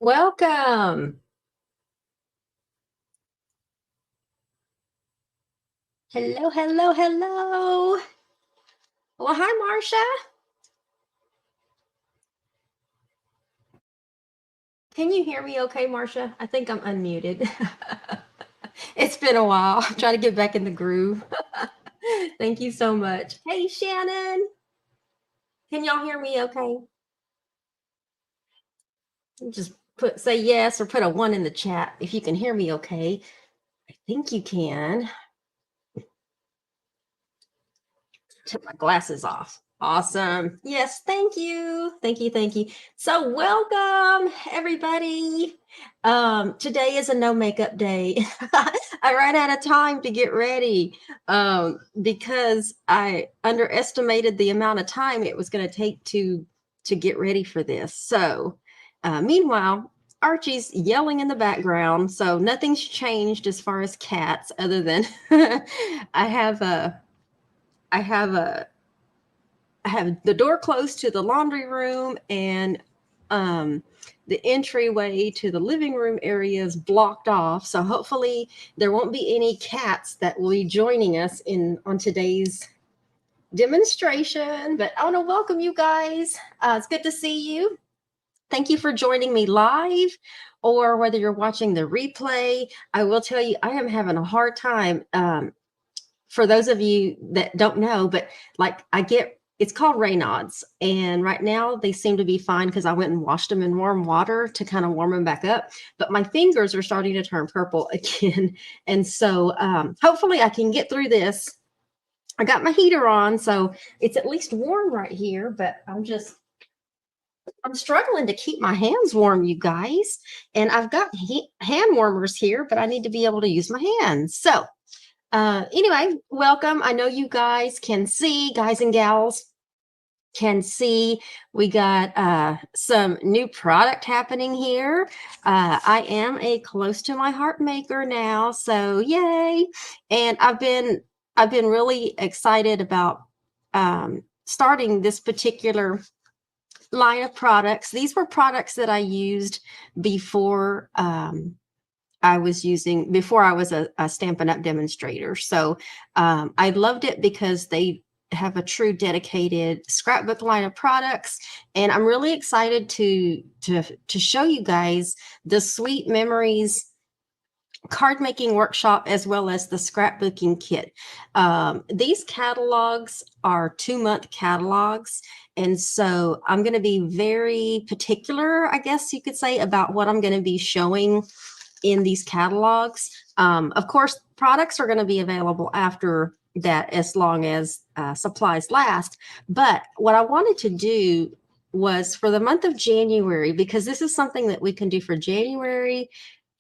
Welcome. Hello, hello, hello. Well, hi, Marcia. Can you hear me okay, Marcia? I think I'm unmuted. It's been a while. I'm trying to get back in the groove. Thank you so much. Hey, Shannon. Can y'all hear me okay? Just say yes or put a one in the chat if you can hear me okay. I think you can. Took my glasses off. Awesome. Yes, thank you. Thank you. Thank you. So welcome everybody. Today is a no makeup day. I ran out of time to get ready because I underestimated the amount of time it was going to take to get ready for this. So meanwhile, Archie's yelling in the background, so nothing's changed as far as cats other than I have a I have a I have the door closed to the laundry room, and um, the entryway to the living room area is blocked off. So hopefully there won't be any cats that will be joining us in on today's demonstration. But I want to welcome you guys. It's good to see you. Thank you for joining me live, or whether you're watching the replay. I will tell you, I am having a hard time. For those of you that don't know, but like I get, it's called Raynaud's, and right now they seem to be fine because I went and washed them in warm water to kind of warm them back up. But my fingers are starting to turn purple again, and so hopefully I can get through this. I got my heater on, so it's at least warm right here. But I'm struggling to keep my hands warm, you guys. And I've got hand warmers here, but I need to be able to use my hands. So anyway, welcome. I know you guys can see, guys and gals can see, we got some new product happening here. I am a close to my heart maker now, so yay. And I've been really excited about starting this particular line of products. These were products that I used before before I was a Stampin' Up! Demonstrator. So I loved it because they have a true dedicated scrapbook line of products, and I'm really excited to show you guys the Sweet Memories card making workshop as well as the scrapbooking kit. These catalogs are 2-month catalogs, and so I'm going to be very particular, I guess you could say, about what I'm going to be showing in these catalogs. Of course, products are going to be available after that as long as supplies last. But what I wanted to do was for the month of January, because this is something that we can do for January.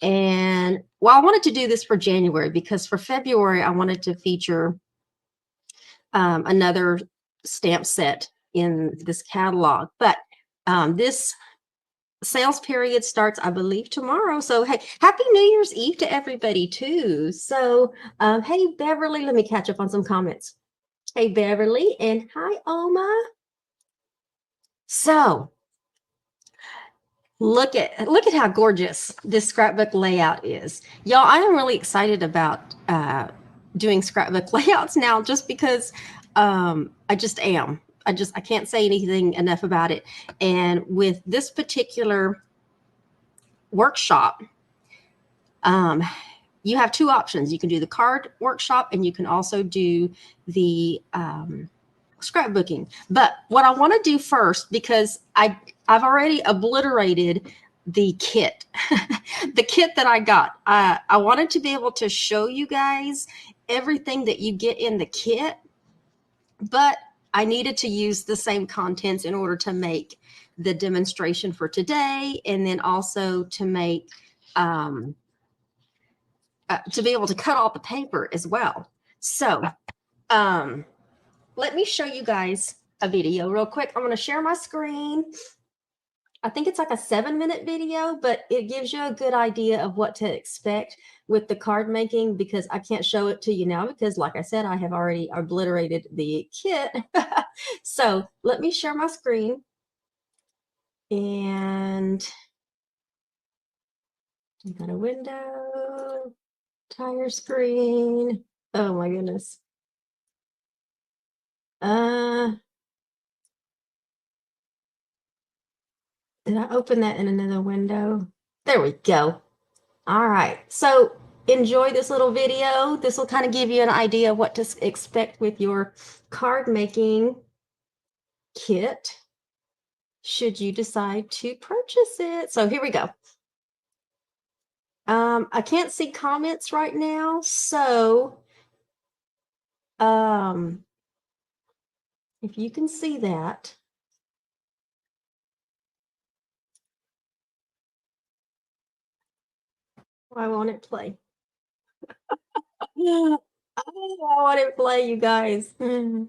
And well, I wanted to do this for January because for February, I wanted to feature another stamp set in this catalog. But this sales period starts, I believe, tomorrow. So, hey, happy New Year's Eve to everybody, too. So, hey, Beverly, let me catch up on some comments. Hey, Beverly, and hi, Oma. So, look at how gorgeous this scrapbook layout is, y'all. I am really excited about doing scrapbook layouts now, just because I just am. I can't say anything enough about it. And with this particular workshop, um, you have two options. You can do the card workshop, and you can also do the scrapbooking. But what I want to do first, because I've already obliterated the kit, the kit that I got. I wanted to be able to show you guys everything that you get in the kit, but I needed to use the same contents in order to make the demonstration for today, and then also to make to be able to cut all the paper as well. So um, let me show you guys a video real quick. I'm going to share my screen. I think it's like a 7-minute video, but it gives you a good idea of what to expect with the card making, because I can't show it to you now because, like I said, I have already obliterated the kit. So let me share my screen. And You got a window, tire screen. Oh my goodness. Did I open that in another window? There we go. All right. So enjoy this little video. This will kind of give you an idea of what to expect with your card making kit should you decide to purchase it. So here we go. I can't see comments right now, so if you can see that. Why won't it play? Yeah, I want it play, you guys. There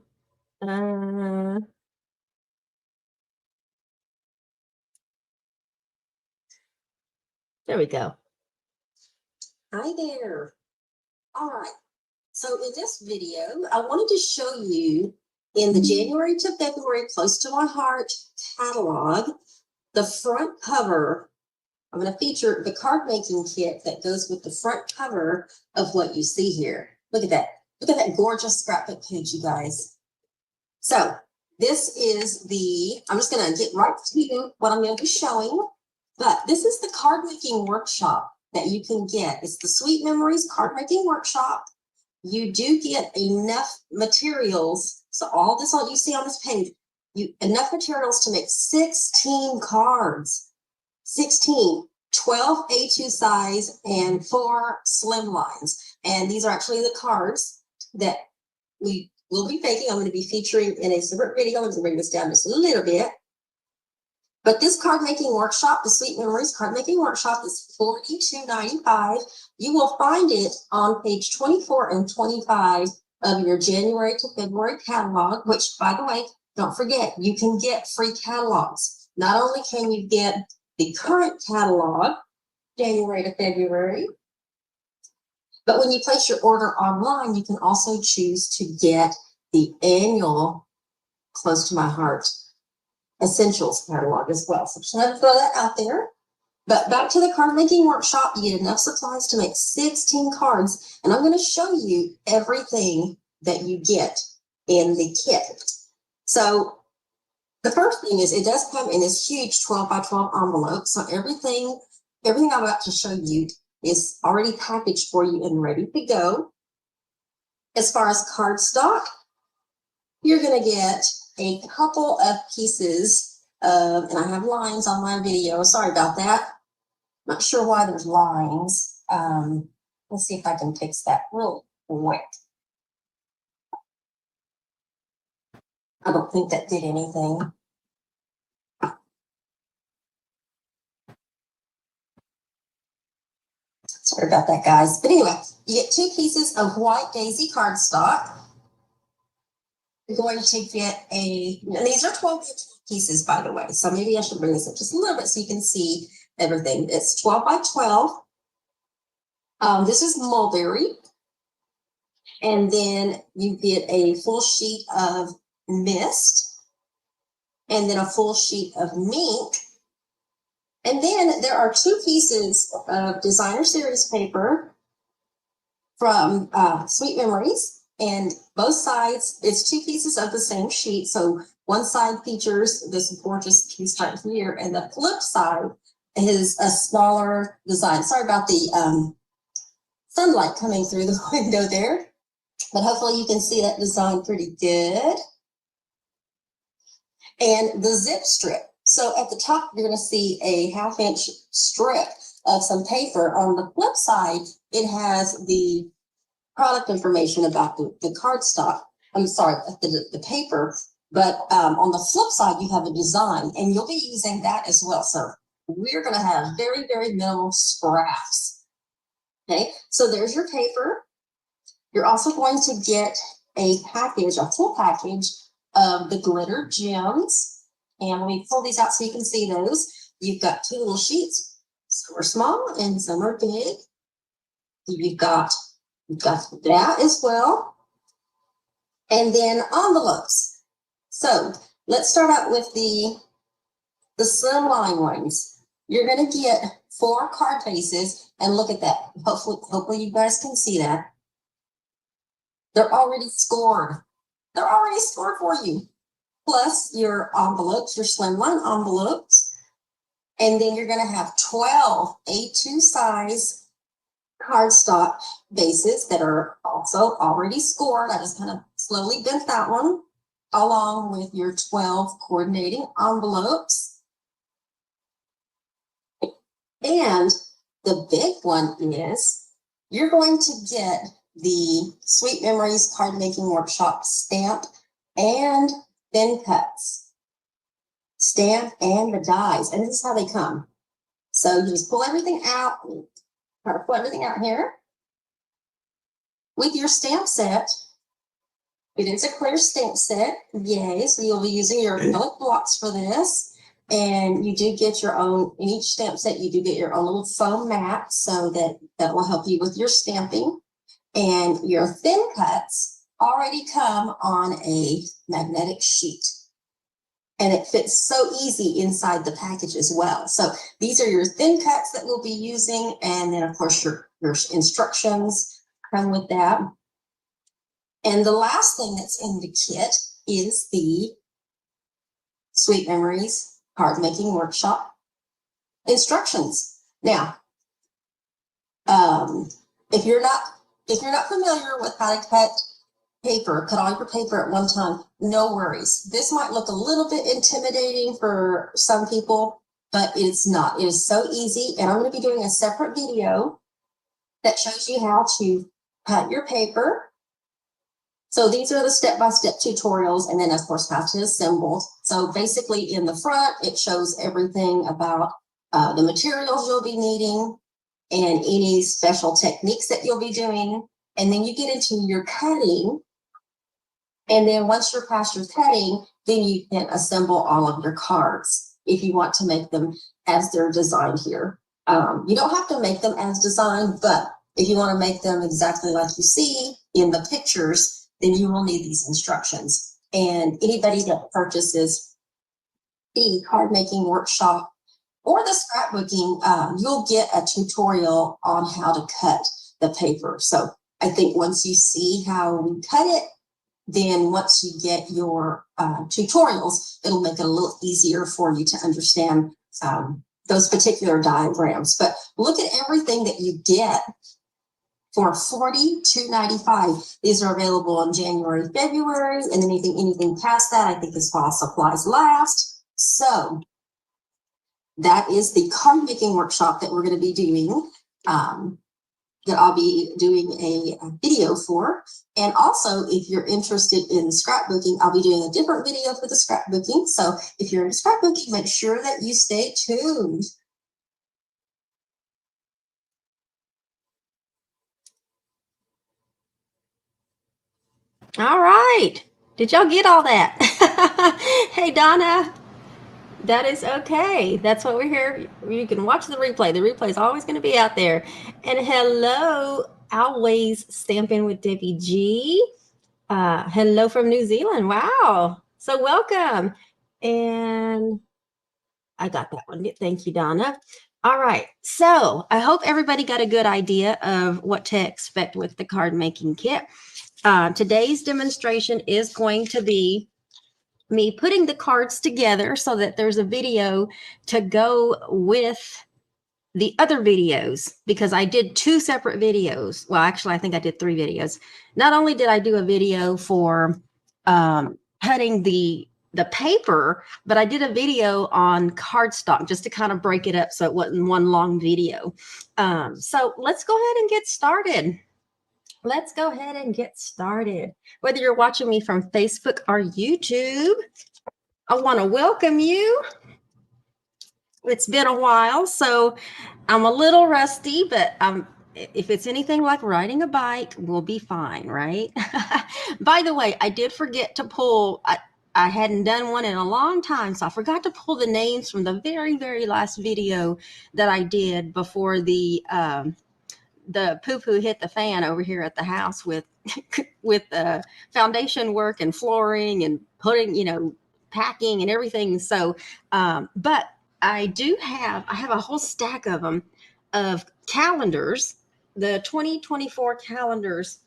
we go. Hi there. All right. So in this video, I wanted to show you in the January to February Close to My Heart catalog, the front cover. I'm going to feature the card making kit that goes with the front cover of what you see here. Look at that. Look at that gorgeous scrapbook page, you guys. So this is I'm just going to get right to what I'm going to be showing, but this is the card making workshop that you can get. It's the Sweet Memories Card Making Workshop. You do get enough materials. So all this you see on this page, enough materials to make 16 cards. 16, 12 A2 size and 4 slim lines. And these are actually the cards that we will be making. I'm going to be featuring in a separate video. I'm going to bring this down just a little bit. But this card making workshop, the Sweet Memories Card Making Workshop, is $42.95. You will find it on page 24 and 25 of your January to February catalog, which, by the way, don't forget, you can get free catalogs. Not only can you get the current catalog, January to February, but when you place your order online, you can also choose to get the annual Close to My Heart Essentials catalog as well. So just wanted to throw that out there. But back to the card making workshop, you get enough supplies to make 16 cards, and I'm going to show you everything that you get in the kit. So the first thing is it does come in this huge 12 by 12 envelope. So everything I'm about to show you is already packaged for you and ready to go. As far as cardstock, you're going to get a couple of pieces of, and I have lines on my video. Sorry about that. Not sure why there's lines. Let's see if I can fix that real quick. I don't think that did anything. Sorry about that, guys. But anyway, you get 2 pieces of white daisy cardstock. You're going to get and these are 12 pieces, by the way. So maybe I should bring this up just a little bit so you can see everything. It's 12 by 12. This is mulberry. And then you get a full sheet of mist. And then a full sheet of mink. And then there are 2 pieces of designer series paper from Sweet Memories. And both sides, it's 2 pieces of the same sheet. So one side features this gorgeous piece right here, and the flip side is a smaller design. Sorry about the sunlight coming through the window there, but hopefully you can see that design pretty good. And the zip strip. So at the top, you're going to see a 1/2 inch strip of some paper. On the flip side, it has the product information about the cardstock. I'm sorry, the paper. But on the flip side, you have a design, and you'll be using that as well. So we're going to have very, very minimal scraps. Okay, so there's your paper. You're also going to get a package, a full package of the glitter gems. And let me pull these out so you can see those. You've got 2 little sheets. Some are small and some are big. You've got that as well. And then envelopes. So let's start out with the slim line ones. you're going to get 4 card faces, and look at that. Hopefully you guys can see that. They're already scored. They're already scored for you. Plus your envelopes, your slimline envelopes. And then you're going to have 12 A2 size cardstock bases that are also already scored. I just kind of slowly bent that one along with your 12 coordinating envelopes. And the big one is you're going to get the Sweet Memories Card Making Workshop stamp and thin cuts. Stamp and the dies. And this is how they come. So you just pull everything out. Try to pull everything out here. With your stamp set, it is a clear stamp set. Yay. So you'll be using your acrylic blocks for this. And you do get your own, in each stamp set, you do get your own little foam mat, so that will help you with your stamping. And your thin cuts already come on a magnetic sheet. And it fits so easy inside the package as well. So these are your thin cuts that we'll be using. And then, of course, your instructions come with that. And the last thing that's in the kit is the Sweet Memories Card Making Workshop instructions. Now, if you're not familiar with how to cut all your paper at one time, no worries. This might look a little bit intimidating for some people, but it's not. It is so easy. And I'm going to be doing a separate video that shows you how to cut your paper. So these are the step-by-step tutorials, and then of course how to assemble. So basically in the front, it shows everything about the materials you'll be needing and any special techniques that you'll be doing. And then you get into your cutting. And then once you're past your cutting, then you can assemble all of your cards if you want to make them as they're designed here. You don't have to make them as designed, but if you want to make them exactly like you see in the pictures, then you will need these instructions. And anybody that purchases the card making workshop or the scrapbooking, you'll get a tutorial on how to cut the paper. So I think once you see how we cut it, then once you get your tutorials, it'll make it a little easier for you to understand those particular diagrams. But look at everything that you get for $42.95. These are available in January, February, and anything past that, I think, is while supplies last. So that is the card making workshop that we're going to be doing, that I'll be doing a video for. And also, if you're interested in scrapbooking, I'll be doing a different video for the scrapbooking. So if you're into scrapbooking, make sure that you stay tuned. All right. Did y'all get all that? Hey, Donna. That is okay. That's what we're here. You can watch the replay. The replay is always going to be out there. And hello, always stamping with Debbie G. Hello from New Zealand. Wow. So welcome. And I got that one. Thank you, Donna. All right. So I hope everybody got a good idea of what to expect with the card making kit. Today's demonstration is going to be me putting the cards together so that there's a video to go with the other videos, because I did 2 separate videos. Well, actually, I think I did 3 videos. Not only did I do a video for cutting the paper, but I did a video on cardstock just to kind of break it up so it wasn't one long video. So let's go ahead and get started. Let's go ahead and get started. Whether you're watching me from Facebook or YouTube, I want to welcome you. It's been a while, so I'm a little rusty, but if it's anything like riding a bike, we'll be fine, right? By the way, I did forget to pull, I hadn't done one in a long time, so I forgot to pull the names from the very, very last video that I did before the poo-poo hit the fan over here at the house with foundation work and flooring and putting, packing and everything. So, but I have a whole stack of them, of calendars, the 2024 calendars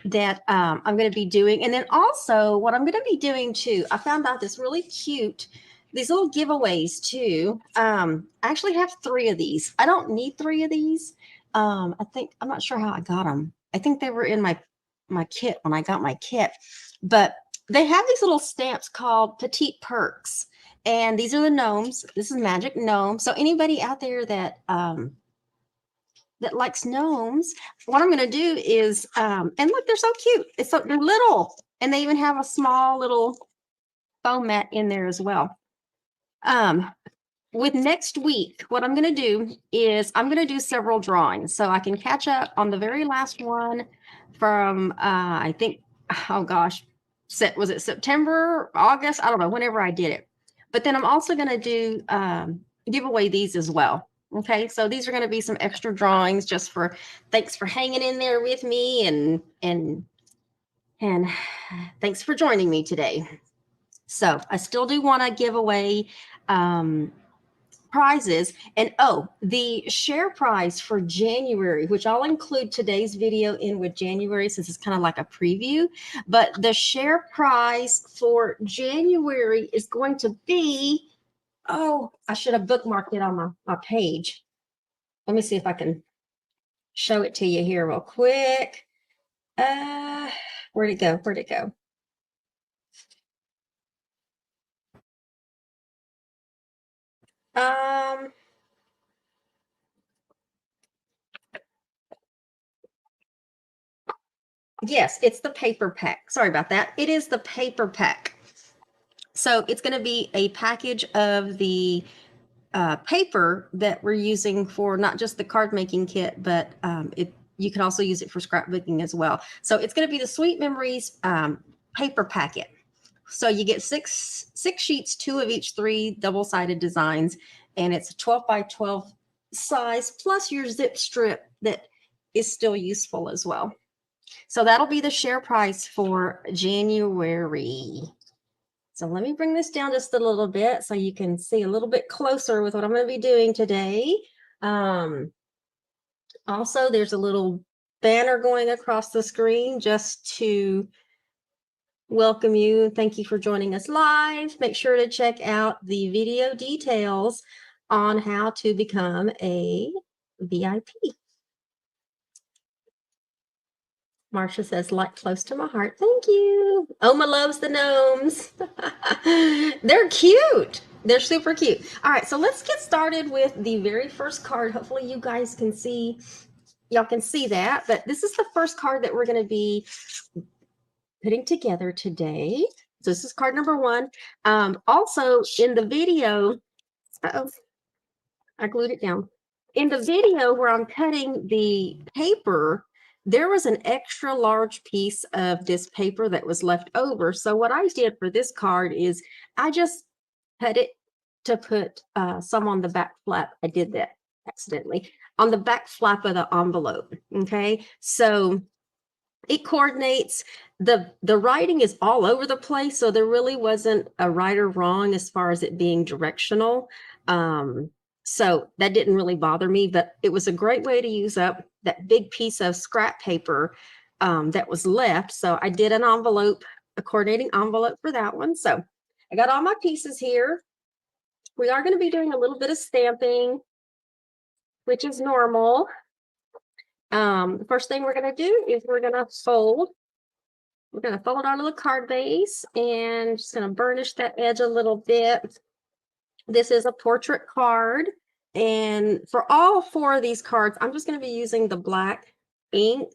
that I'm going to be doing. And then also what I'm going to be doing too, I found out this really cute, these little giveaways too. I actually have 3 of these. I don't need 3 of these. I'm not sure how I got them. I think they were in my kit when I got my kit, but they have these little stamps called Petite Perks. And these are the gnomes. This is Magic Gnome. So anybody out there that likes gnomes, what I'm going to do is, and look, they're so cute. They're little, and they even have a small little foam mat in there as well. With next week, what I'm going to do is I'm going to do several drawings so I can catch up on the very last one from, I think, oh gosh, was it September, August? I don't know, whenever I did it. But then I'm also going to do give away these as well. Okay, so these are going to be some extra drawings just for thanks for hanging in there with me and thanks for joining me today. So I still do want to give away prizes. And the share prize for January, which I'll include today's video in with January since it's kind of like a preview, but the share prize for January is going to be, oh, I should have bookmarked it on my page. Let me see if I can show it to you here real quick. Where'd it go? Where'd it go? Yes, it's the paper pack. Sorry about that. It is the paper pack. So it's going to be a package of the paper that we're using for not just the card making kit, but you can also use it for scrapbooking as well. So it's going to be the Sweet Memories paper packet. So you get six sheets, 2 of each 3 double-sided designs, and it's a 12 by 12 size plus your zip strip that is still useful as well. So that'll be the share price for January. So let me bring this down just a little bit so you can see a little bit closer with what I'm going to be doing today. Also, there's a little banner going across the screen just to welcome you. Thank you for joining us live. Make sure to check out the video details on how to become a VIP. Marcia says, like close to my heart. Thank you. Oma loves the gnomes. They're cute. They're super cute. All right, so let's get started with the very first card. Hopefully you guys can see, y'all can see that, but this is the first card that we're going to be putting together today. So this is card number 1. Also in the video, I glued it down. In the video where I'm cutting the paper, there was an extra large piece of this paper that was left over. So what I did for this card is I just cut it to put some on the back flap. I did that accidentally on the back flap of the envelope. Okay, so it coordinates. The writing is all over the place, so there really wasn't a right or wrong as far as it being directional. So that didn't really bother me, but it was a great way to use up that big piece of scrap paper that was left. So I did an envelope, a coordinating envelope for that one. So I got all my pieces here. We are going to be doing a little bit of stamping, which is normal. The first thing we're going to do is we're going to fold. We're going to fold onto the card base and just going to burnish that edge a little bit. This is a portrait card. And for all 4 of these cards, I'm just going to be using the black ink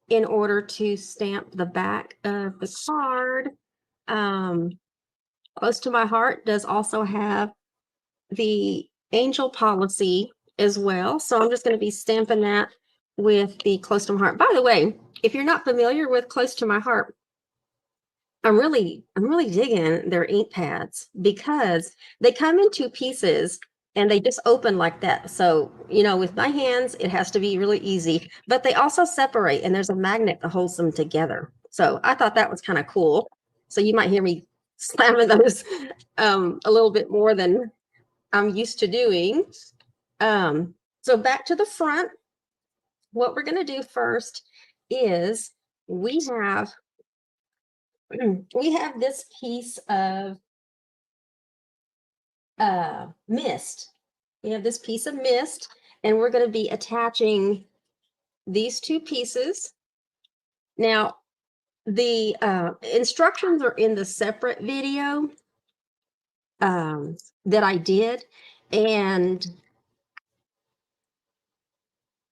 in order to stamp the back of the card. Close to my heart does also have the angel policy as well. So I'm just going to be stamping that with the close to my heart. By the way, if you're not familiar with close to my heart, I'm really digging their ink pads because they come in 2 pieces and they just open like that. So, you know, with my hands, it has to be really easy, but they also separate and there's a magnet that holds them together. So I thought that was kind of cool. So you might hear me slamming those a little bit more than I'm used to doing. So back to the front, what we're going to do first is we have we have this piece of mist. We have this piece of mist, and we're going to be attaching these two pieces. Now, the instructions are in the separate video that I did. And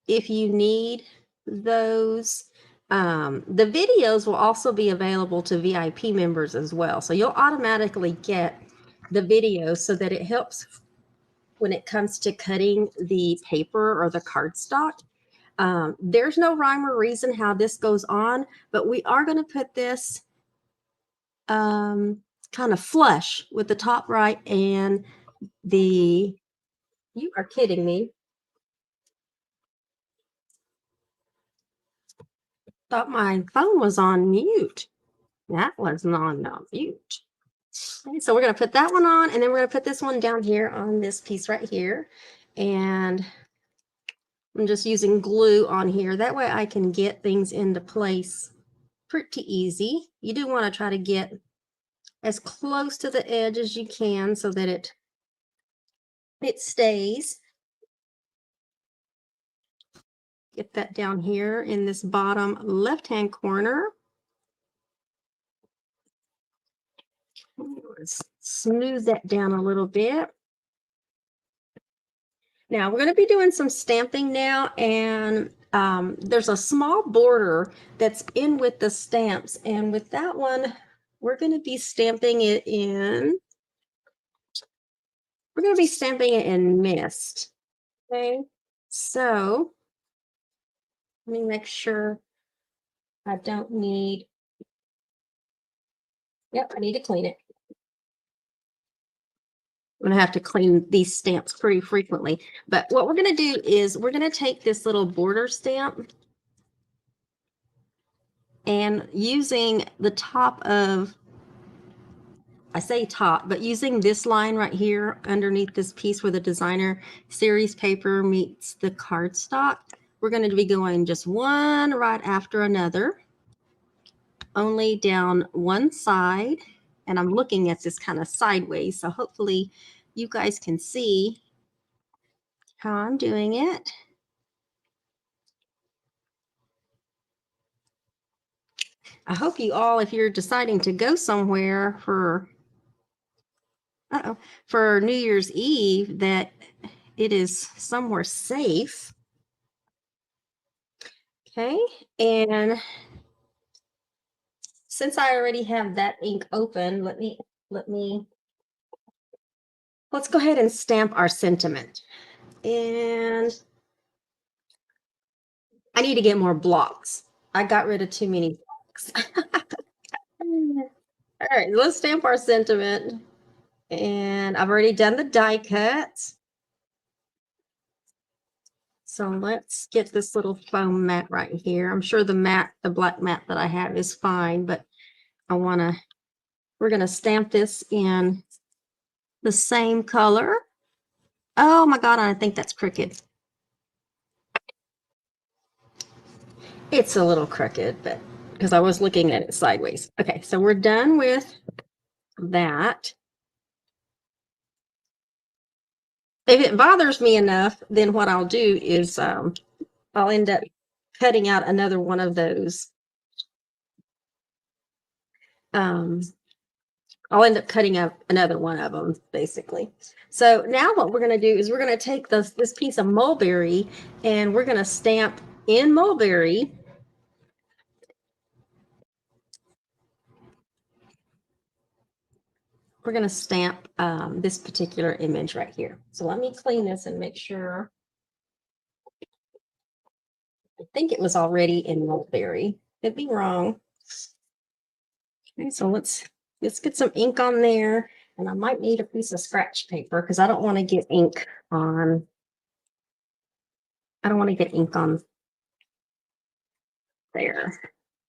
if you need those, the videos will also be available to VIP members as well. So you'll automatically get the video so that it helps when it comes to cutting the paper or the cardstock. There's no rhyme or reason how this goes on, but we are going to put this kind of flush with the top right and the, you are kidding me. Thought my phone was on mute. That was not on mute. Okay, so we're going to put that one on, and then we're going to put this one down here on this piece right here. And I'm just using glue on here. That way I can get things into place pretty easy. You do want to try to get as close to the edge as you can so that it stays. Get that down here in this bottom left-hand corner. Let's smooth that down a little bit. Now we're going to be doing some stamping now, and there's a small border that's in with the stamps, and with that one we're going to be stamping it in, mist. Okay, so let me make sure I don't need, yep, I need to clean it. I'm going to have to clean these stamps pretty frequently. But what we're going to do is we're going to take this little border stamp, and using the top of, I say top, but using this line right here underneath this piece where the designer series paper meets the cardstock, we're going to be going just one right after another, only down one side. And I'm looking at this kind of sideways, so hopefully you guys can see how I'm doing it. I hope you all, if you're deciding to go somewhere for for New Year's Eve, that it is somewhere safe. Okay, and since I already have that ink open, let's go ahead and stamp our sentiment. And I need to get more blocks. I got rid of too many blocks. All right, let's stamp our sentiment. And I've already done the die cuts. So let's get this little foam mat right here. I'm sure the black mat that I have is fine, but we're gonna stamp this in the same color. Oh my God, I think that's crooked. It's a little crooked, but because I was looking at it sideways. Okay, so we're done with that. If it bothers me enough, then what I'll do is I'll end up cutting out another one of those. I'll end up cutting up another one of them, basically. So now what we're going to do is we're going to take this piece of mulberry, and we're going to stamp in mulberry. We're going to stamp this particular image right here. So let me clean this and make sure. I think it was already in mulberry. Could be wrong. Okay, so let's get some ink on there, and I might need a piece of scratch paper because I don't want to get ink on. I don't want to get ink on there.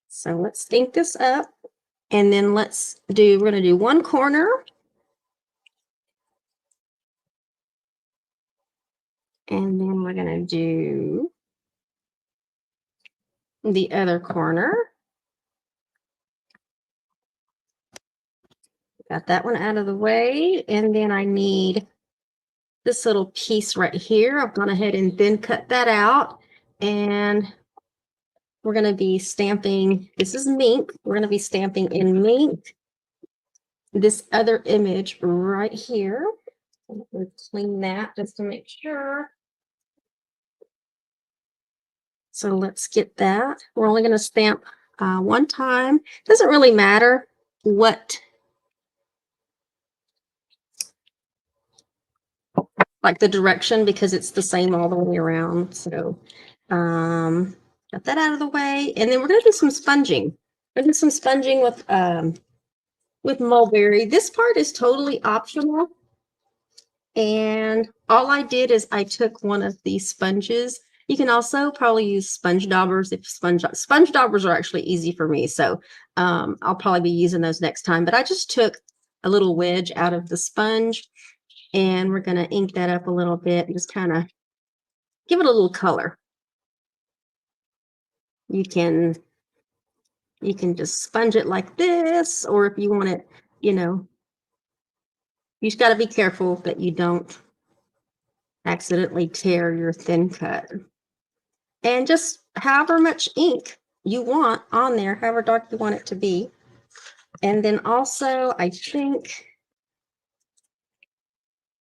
So let's ink this up, And then we're going to do one corner. And then we're going to do the other corner. Got that one out of the way. And then I need this little piece right here. I've gone ahead and then cut that out. And we're going to be stamping. This is mink. We're going to be stamping in mink this other image right here. We'll clean that just to make sure. So let's get that. We're only going to stamp one time. Doesn't really matter what, like the direction, because it's the same all the way around. So got that out of the way. And then we're going to do some sponging. We're going to do some sponging with mulberry. This part is totally optional. And all I did is I took one of these sponges. You can also probably use sponge daubers if sponge daubers are actually easy for me. So I'll probably be using those next time. But I just took a little wedge out of the sponge, and we're going to ink that up a little bit and just kind of give it a little color. You can just sponge it like this, or if you want it, you just got to be careful that you don't accidentally tear your thin cut. And just however much ink you want on there, however dark you want it to be. And then also, I think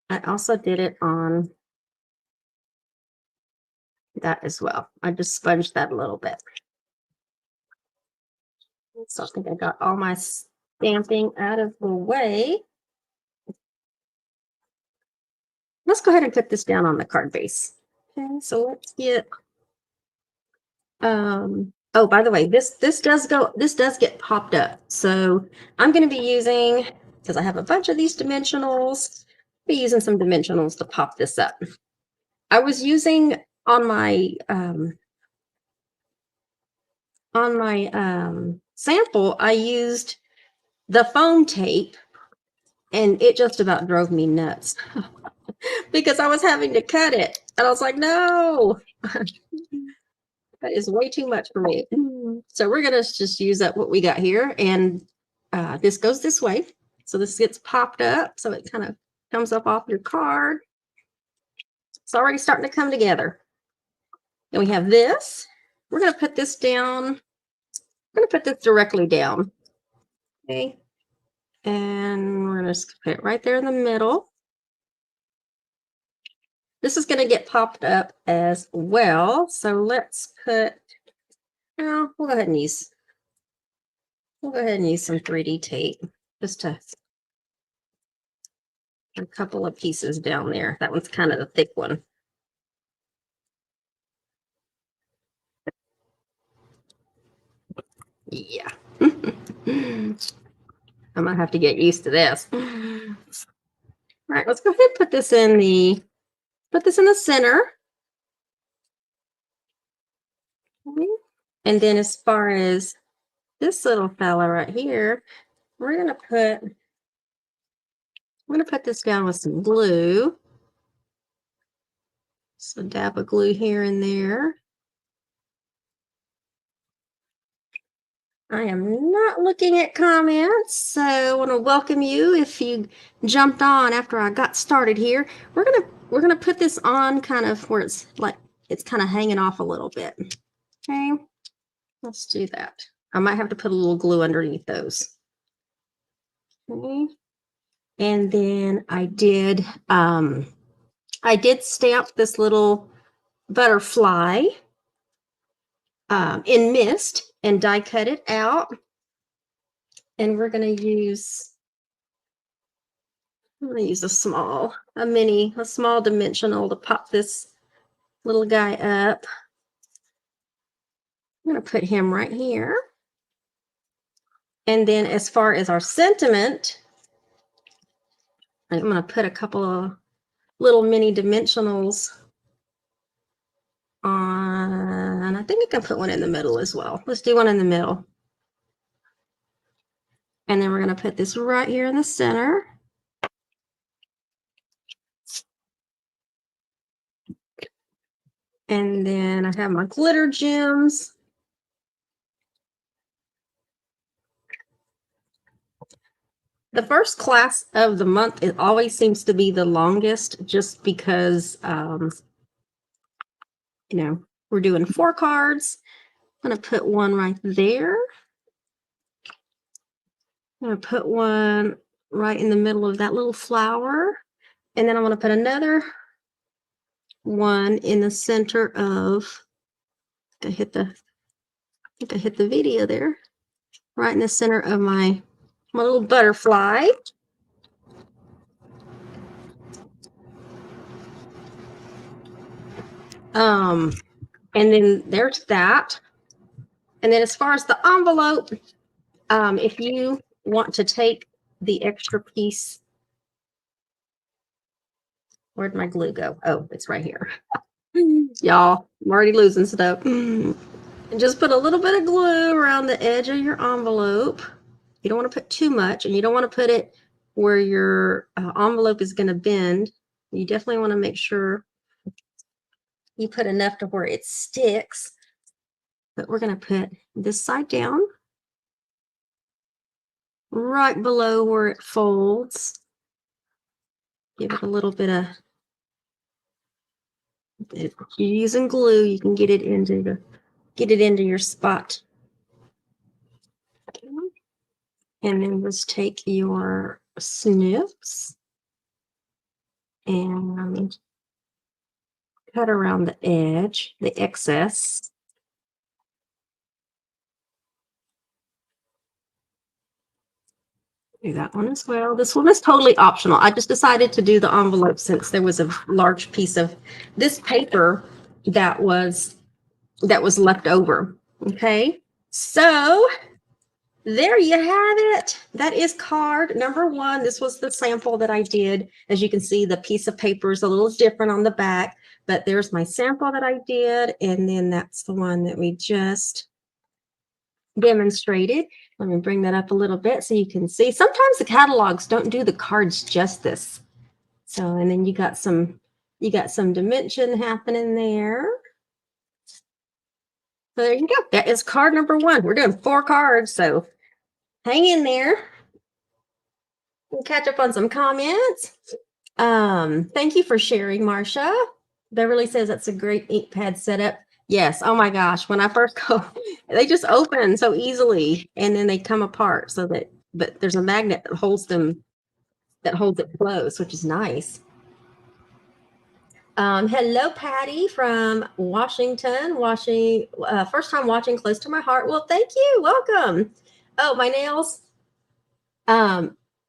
I also did it on that as well. I just sponged that a little bit. So I think I got all my stamping out of the way. Let's go ahead and put this down on the card base. Okay, so let's get oh, by the way, this does get popped up. So I'm going to be using, because I have a bunch of these dimensionals, be using some dimensionals to pop this up. I was using on my sample, I used the foam tape, and it just about drove me nuts because I was having to cut it, and I was like, no. That is way too much for me. So we're going to just use up what we got here. And this goes this way. So this gets popped up. So it kind of comes up off your card. It's already starting to come together. Then we have this. We're going to put this down. I'm going to put this directly down. Okay. And we're going to put it right there in the middle. This is going to get popped up as well. So let's put, we'll go ahead and use some 3D tape just to a couple of pieces down there. That one's kind of the thick one. Yeah. I might have to get used to this. All right, let's go ahead and put this in the center. Okay. And then as far as this little fella right here, we're gonna put this down with some glue. So dab of glue here and there. I am not looking at comments, so I want to welcome you if you jumped on after I got started here. We're gonna put this on kind of where it's like it's kind of hanging off a little bit. Okay, let's do that. I might have to put a little glue underneath those. Okay, and then I did stamp this little butterfly in mist and die cut it out. And we're going to use, I'm going to use a small dimensional to pop this little guy up. I'm going to put him right here. And then as far as our sentiment, I'm going to put a couple of little mini dimensionals on. I think I can put one in the middle as well. Let's do one in the middle. And then we're going to put this right here in the center. And then I have my glitter gems. The first class of the month, it always seems to be the longest just because, we're doing 4 cards. I'm going to put one right there. I'm going to put one right in the middle of that little flower. And then I'm going to put another one in the center of, I hit the video there, right in the center of my little butterfly. And then there's that. And then as far as the envelope, if you want to take the extra piece, where'd my glue go? Oh, it's right here. Y'all, I'm already losing stuff. And just put a little bit of glue around the edge of your envelope. You don't want to put too much, and you don't want to put it where your envelope is going to bend. You definitely want to make sure you put enough to where it sticks. But we're going to put this side down right below where it folds. Give it a little bit of, if you're using glue, you can get it into your spot. And then just take your snips and cut around the edge, the excess. Do that one as well. This one is totally optional. I just decided to do the envelope since there was a large piece of this paper that was left over. Okay, so there you have it. That is card number 1. This was the sample that I did. As you can see, the piece of paper is a little different on the back, but there's my sample that I did, and then that's the one that we just demonstrated. Let me bring that up a little bit so you can see. Sometimes the catalogs don't do the cards justice. So, and then you got some dimension happening there. So there you go. That is card number 1. We're doing 4 cards, so hang in there. We'll catch up on some comments. Thank you for sharing, Marcia. Beverly says that's a great ink pad setup. Yes. Oh my gosh. When I first go, they just open so easily and then they come apart but there's a magnet that holds it closed, which is nice. Hello, Patty from Washington. First time watching, close to my heart. Well, thank you. Welcome. Oh, my nails.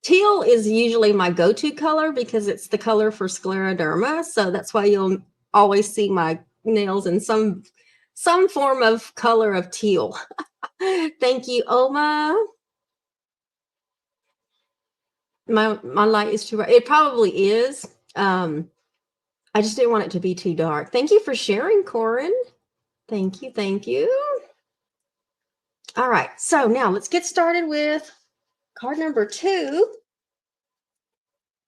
Teal is usually my go-to color because it's the color for scleroderma. So that's why you'll always see my nails in some form of color of teal. Thank you, Oma. My light is too bright. It probably is. I just didn't want it to be too dark. Thank you for sharing, Corin. Thank you. Thank you. All right. So now let's get started with card number 2,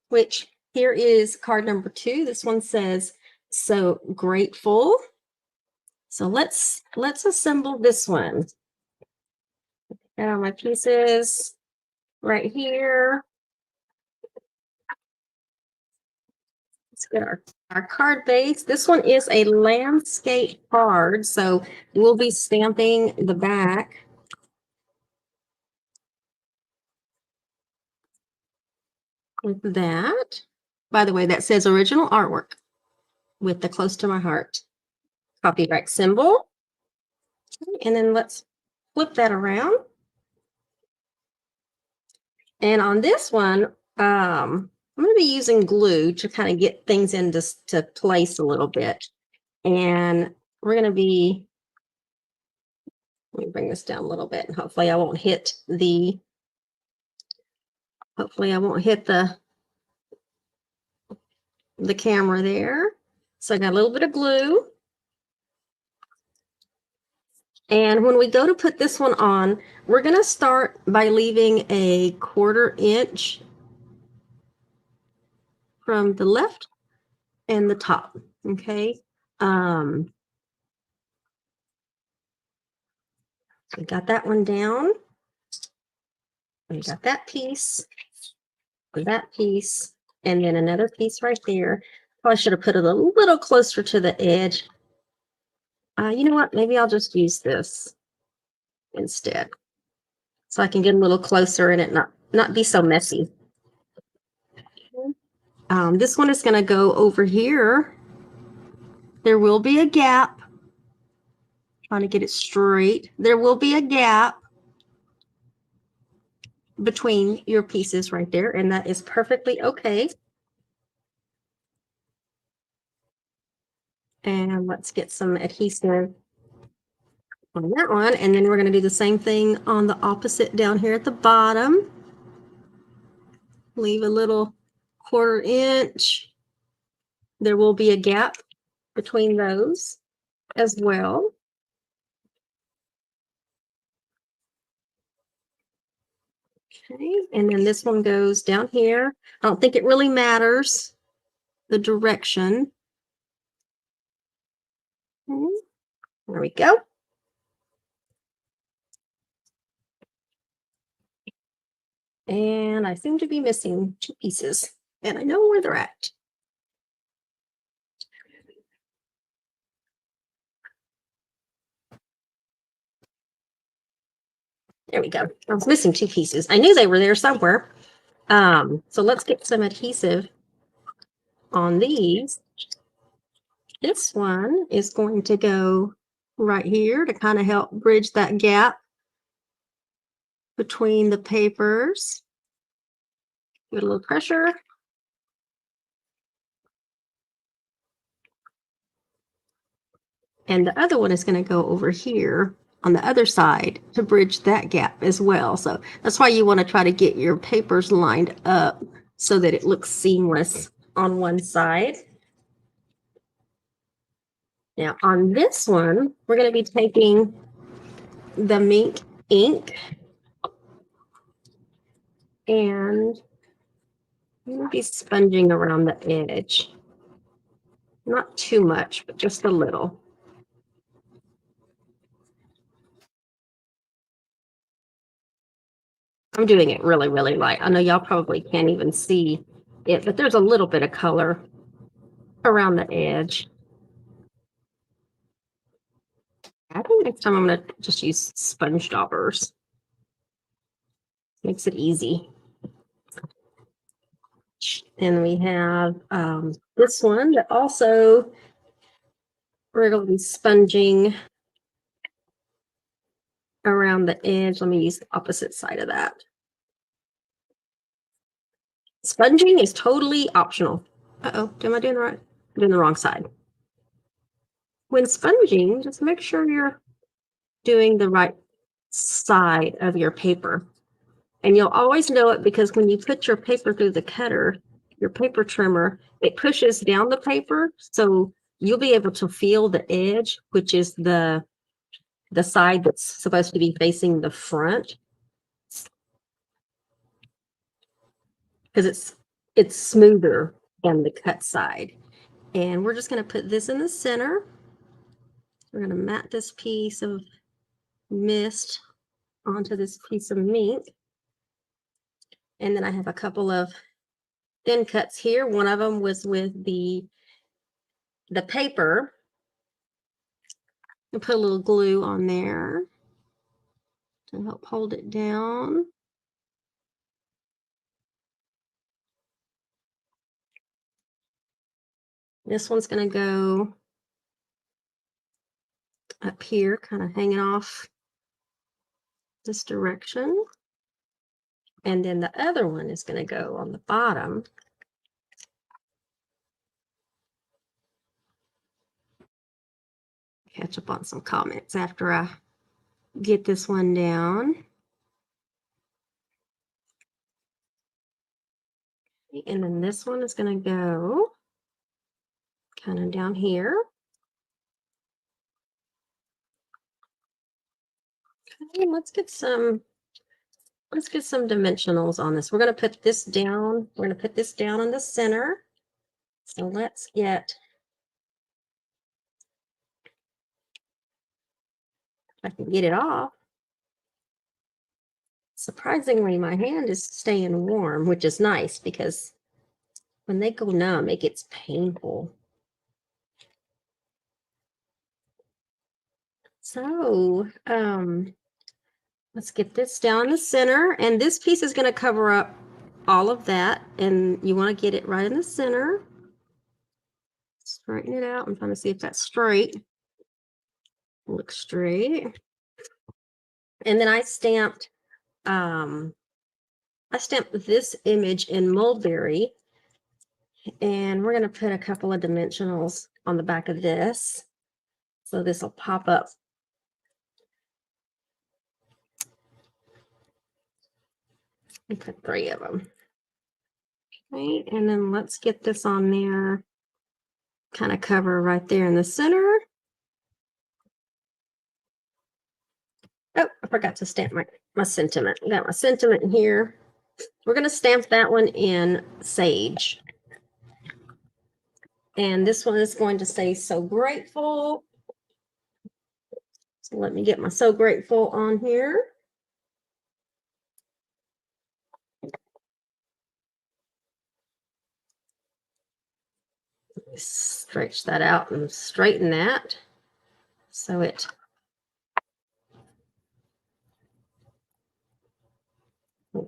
which here is card number 2. This one says, "So grateful." So let's assemble this one. Got all my pieces right here. Let's get our card base. This one is a landscape card, so we'll be stamping the back. With that. By the way, that says original artwork with the close to my heart copyright symbol. And then let's flip that around. And on this one, I'm going to be using glue to kind of get things into place a little bit. And we're going to be, let me bring this down a little bit, and hopefully I won't hit the camera there. So I got a little bit of glue. And when we go to put this one on, we're going to start by leaving a 1/4 inch from the left and the top. Okay. We got that one down. We got that piece, and then another piece right there. Probably should have put it a little closer to the edge. You know what? Maybe I'll just use this instead, so I can get a little closer and it not be so messy. This one is going to go over here. There will be a gap. Trying to get it straight. There will be a gap between your pieces right there, and that is perfectly okay. And let's get some adhesive on that one, and then we're going to do the same thing on the opposite down here at the bottom. Leave a little 1/4 inch. There will be a gap between those as well. Okay, and then this one goes down here. I don't think it really matters the direction. Okay, there we go. And I seem to be missing 2 pieces, and I know where they're at. There we go. I was missing 2 pieces. I knew they were there somewhere. So let's get some adhesive on these. This one is going to go right here to kind of help bridge that gap between the papers. Give it a little pressure. And the other one is going to go over here on the other side to bridge that gap as well. So that's why you want to try to get your papers lined up so that it looks seamless on one side. Now on this one, we're going to be taking the mink ink, and I'm going to be sponging around the edge. Not too much, but just a little. I'm doing it really, really light. I know y'all probably can't even see it, but there's a little bit of color around the edge. I think next time I'm going to just use sponge daubers. Makes it easy. And we have this one that also we're going to be sponging around the edge. Let me use the opposite side of that. Sponging is totally optional. Uh-oh, am I doing the right? I'm doing the wrong side. When sponging, just make sure you're doing the right side of your paper. And you'll always know it because when you put your paper through the cutter, your paper trimmer, it pushes down the paper. So you'll be able to feel the edge, which is the side that's supposed to be facing the front. Because it's smoother than the cut side. And we're just going to put this in the center. We're going to mat this piece of mist onto this piece of mink. And then I have a couple of thin cuts here. One of them was with the paper. And put a little glue on there to help hold it down. This one's going to go up here, kind of hanging off this direction. And then the other one is going to go on the bottom. Catch up on some comments after I get this one down. And then this one is going to go kind of down here. Okay, let's get some dimensionals on this. We're going to put this down. We're going to put this down in the center. So let's get, if I can get it off. Surprisingly, my hand is staying warm, which is nice because when they go numb, it gets painful. So, let's get this down in the center, and this piece is going to cover up all of that, and you want to get it right in the center. Straighten it out. I'm trying to see if that's straight. Looks straight. And then I stamped this image in mulberry, and we're going to put a couple of dimensionals on the back of this. So this will pop up. I put 3 of them. Okay, and then let's get this on there. Kind of cover right there in the center. Oh, I forgot to stamp my sentiment. I got my sentiment here. We're going to stamp that one in sage. And this one is going to say "So Grateful." So let me get my "So Grateful" on here. Stretch that out and straighten that so it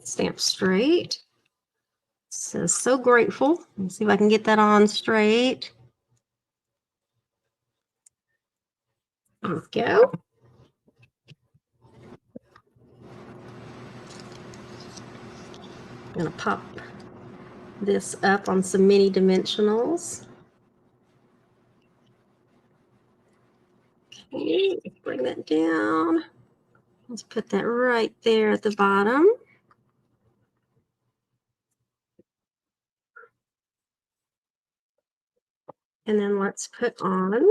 stamps straight. It says "So Grateful." Let's see if I can get that on straight. There we go. I'm going to pop this up on some mini dimensionals. Okay, bring that down. Let's put that right there at the bottom. And then let's put on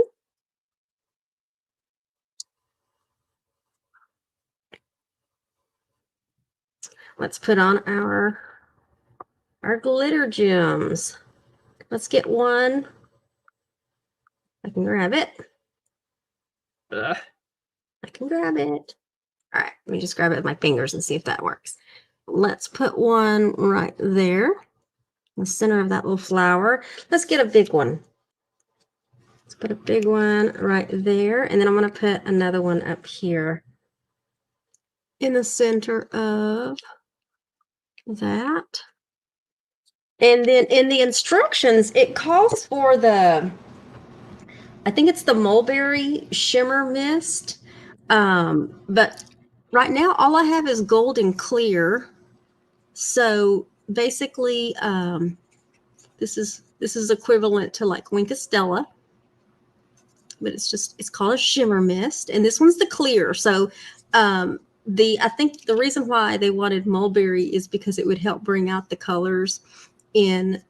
our glitter gems. Let's get one. I can grab it. I can grab it. All right, let me just grab it with my fingers and see if that works. Let's put one right there in the center of that little flower. Let's get a big one. Let's put a big one right there, and then I'm going to put another one up here in the center of that. And then in the instructions, it calls for I think it's the mulberry shimmer mist. But right now, all I have is gold and clear. So basically, this is equivalent to like Wink of Stella, but it's called a shimmer mist, and this one's the clear. So I think the reason why they wanted mulberry is because it would help bring out the colors in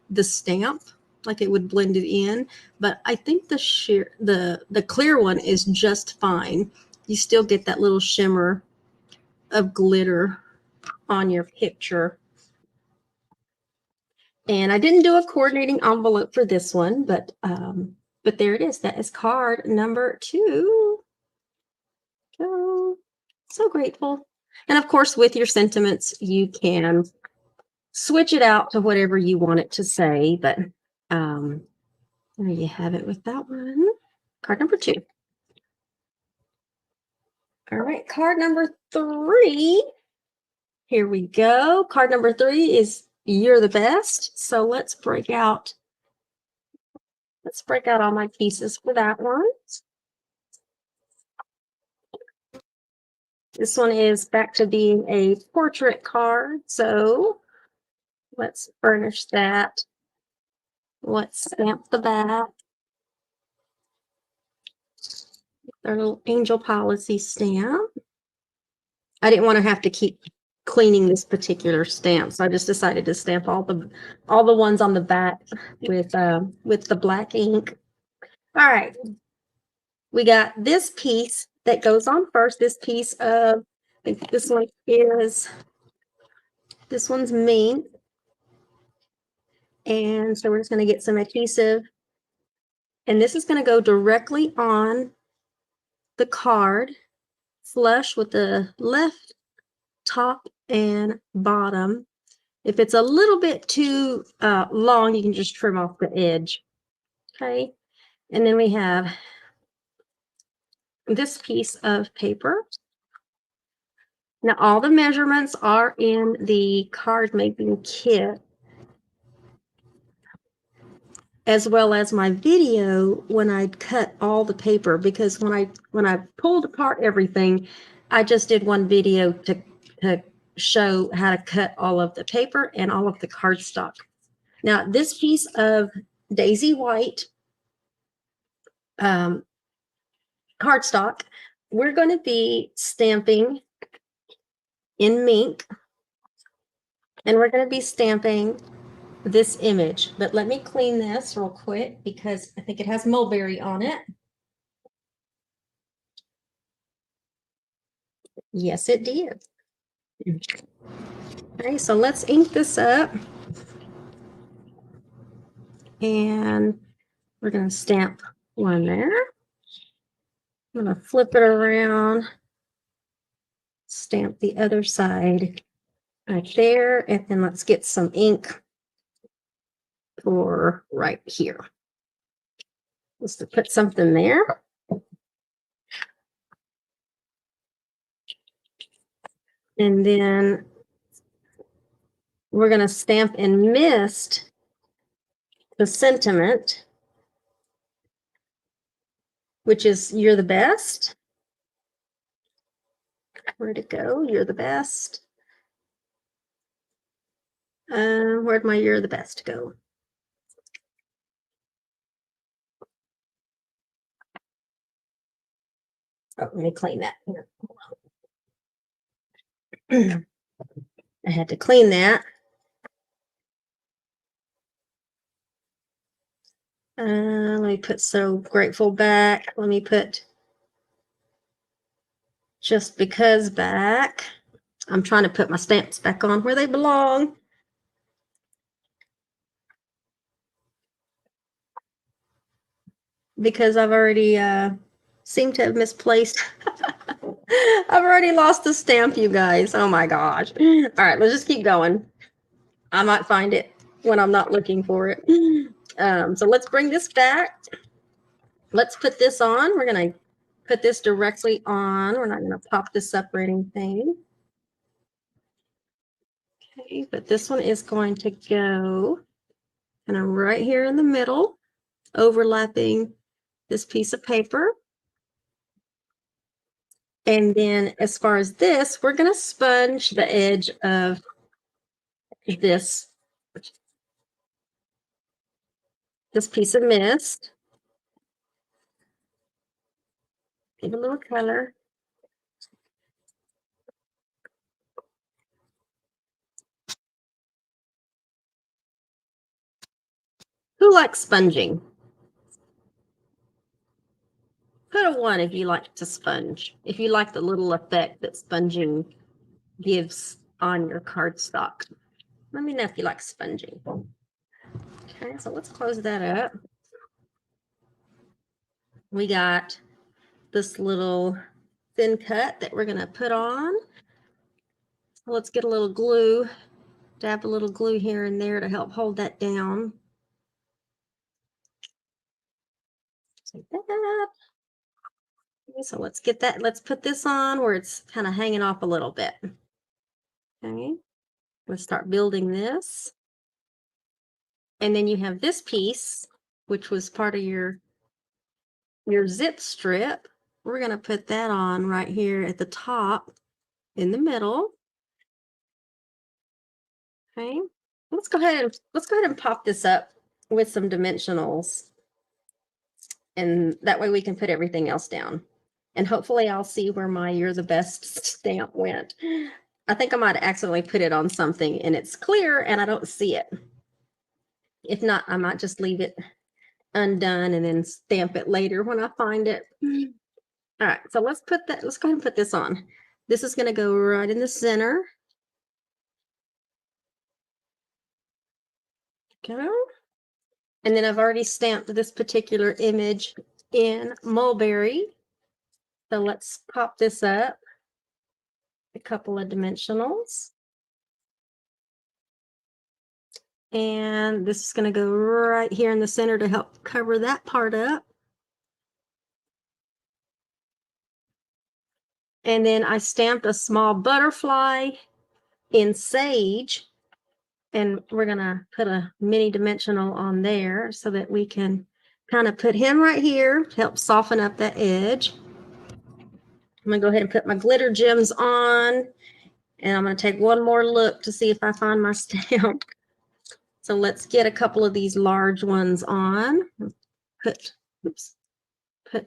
the stamp, like it would blend it in. But I think the clear one is just fine. You still get that little shimmer of glitter on your picture. And I didn't do a coordinating envelope for this one, but there it is. That is card number 2. So grateful. And of course, with your sentiments, you can switch it out to whatever you want it to say. But there you have it with that one. Card number 2. All right, card number 3. Here we go. Card number 3 is "You're the Best." So let's break out all my pieces for that one. This one is back to being a portrait card. So let's furnish that. Let's stamp the back. Our little angel policy stamp. I didn't want to have to keep cleaning this particular stamp, so I just decided to stamp all the ones on the back with the black ink. All right, we got this piece that goes on first. This piece of, I think this one's mink. And so we're just going to get some adhesive. And this is going to go directly on the card, flush with the left top and bottom. If it's a little bit too long, you can just trim off the edge. Okay. And then we have this piece of paper. Now, all the measurements are in the card making kit, as well as my video when I cut all the paper, because when I pulled apart everything, I just did one video to show how to cut all of the paper and all of the cardstock. Now, this piece of Daisy White cardstock, we're going to be stamping in mink, and we're going to be stamping this image. But let me clean this real quick because I think it has mulberry on it. Yes, it did. Okay, so let's ink this up. And we're going to stamp one there. I'm going to flip it around, stamp the other side right there, and then let's get some ink for right here. Just to put something there. And then we're going to stamp in mist the sentiment, which is "You're the best." Where'd it go? You're the best. Where'd my "You're the best" go? Oh, let me clean that here. I had to clean that. Let me put "So Grateful" back. Let me put "Just Because" back. I'm trying to put my stamps back on where they belong. Because I've already seem to have misplaced. I've already lost the stamp, you guys. Oh my gosh. All right, let's just keep going. I might find it when I'm not looking for it. So let's bring this back. Let's put this on. We're going to put this directly on. We're not going to pop this up or anything. Okay, but this one is going to go kind of right here in the middle, overlapping this piece of paper. And then as far as this, we're going to sponge the edge of this piece of mist. Give a little color. Who likes sponging? Put a 1 if you like to sponge. If you like the little effect that sponging gives on your cardstock. Let me know if you like sponging. Okay, so let's close that up. We got this little thin cut that we're going to put on. So let's get a little glue, dab a little glue here and there to help hold that down. Like that. Okay, so let's get that. Let's put this on where it's kind of hanging off a little bit. Okay, let's start building this. And then you have this piece, which was part of your zip strip. We're going to put that on right here at the top in the middle. Okay, let's go ahead and pop this up with some dimensionals. And that way we can put everything else down. And hopefully I'll see where my "You're the Best" stamp went. I think I might have accidentally put it on something and it's clear and I don't see it. If not, I might just leave it undone and then stamp it later when I find it. All right, so let's go ahead and put this on. This is going to go right in the center. Okay. And then I've already stamped this particular image in mulberry. So let's pop this up a couple of dimensionals. And this is going to go right here in the center to help cover that part up. And then I stamped a small butterfly in sage. And we're going to put a mini dimensional on there so that we can kind of put him right here to help soften up that edge. I'm going to go ahead and put my glitter gems on. And I'm going to take one more look to see if I find my stamp. So let's get a couple of these large ones on. Put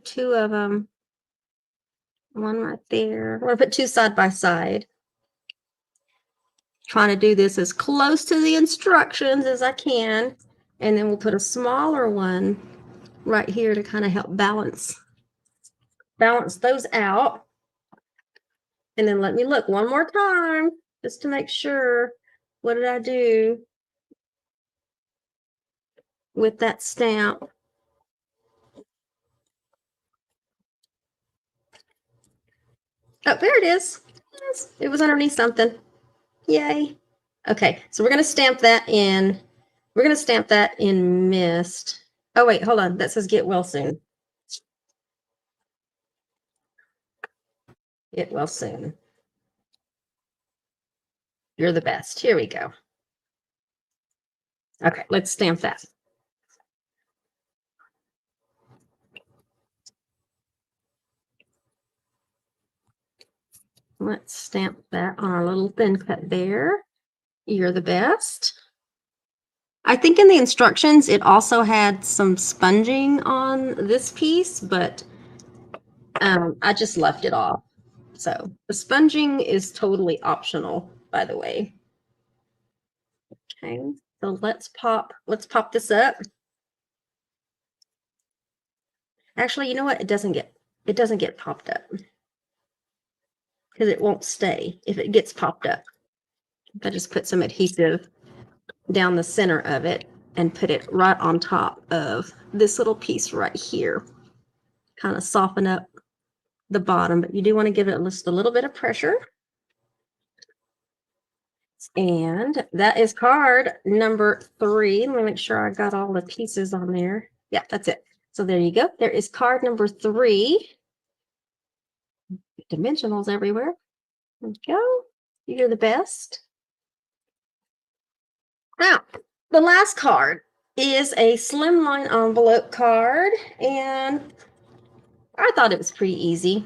two of them. One right there. I'm going to put two side by side. Trying to do this as close to the instructions as I can. And then we'll put a smaller one right here to kind of help balance those out. And then let me look one more time just to make sure. What did I do with that stamp? Oh, there it is. Yes, it was underneath something. Yay. Okay, so we're going to stamp that in. We're going to stamp that in mist. Oh, wait, hold on. That says get well soon. Get well soon. You're the best. Here we go. Okay, let's stamp that. Let's stamp that on our little thin cut there. You're the best. I think in the instructions, it also had some sponging on this piece, but I just left it off. So the sponging is totally optional, by the way. Okay, so let's pop this up. Actually, you know what? It doesn't get popped up because it won't stay if it gets popped up. I just put some adhesive down the center of it and put it right on top of this little piece right here. Kind of soften up the bottom, but you do want to give it just a little bit of pressure. And that is card number 3. Let me make sure I got all the pieces on there. Yeah, that's it. So there you go. There is card number 3. Dimensionals everywhere. There you go. You're the best. Now, the last card is a slimline envelope card, and I thought it was pretty easy.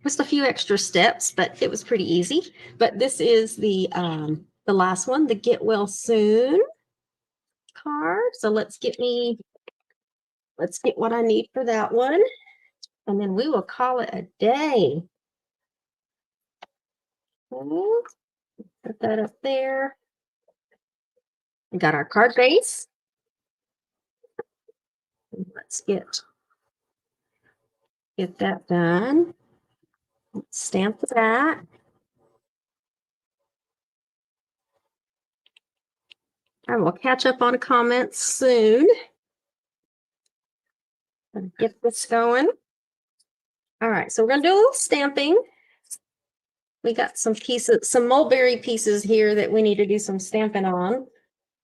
Just a few extra steps, but it was pretty easy. But this is the last one, the Get Well Soon card. So let's get what I need for that one, and then we will call it a day. Okay. Put that up there. We got our card base. Let's get that done. Let's stamp that. I will catch up on comments soon. Get this going. All right, so we're gonna do a little stamping. We got some pieces, some mulberry pieces here that we need to do some stamping on.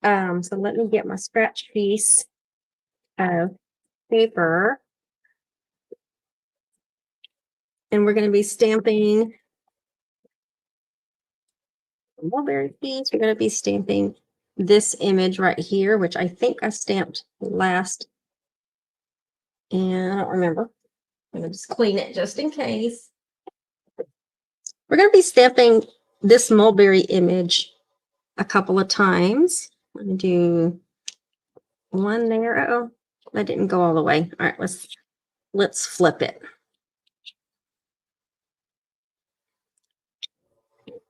So let me get my scratch piece of paper. And we're going to be stamping the mulberry piece. We're going to be stamping this image right here, which I think I stamped last. And I don't remember. I'm going to just clean it just in case. We're going to be stamping this mulberry image a couple of times. I'm going to do one there. Oh, that didn't go all the way. All right, let's flip it.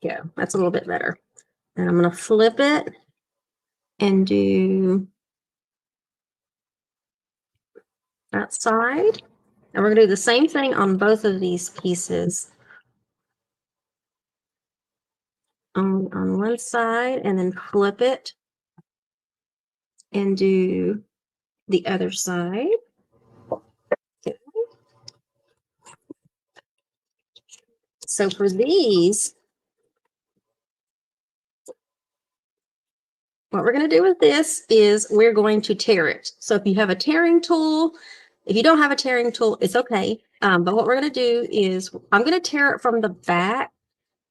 Yeah, that's a little bit better. And I'm going to flip it and do that side. And we're going to do the same thing on both of these pieces. On one side, and then flip it and do the other side. So for these, what we're going to do with this is we're going to tear it. So if you have a tearing tool, if you don't have a tearing tool, it's okay. But what we're going to do is I'm going to tear it from the back,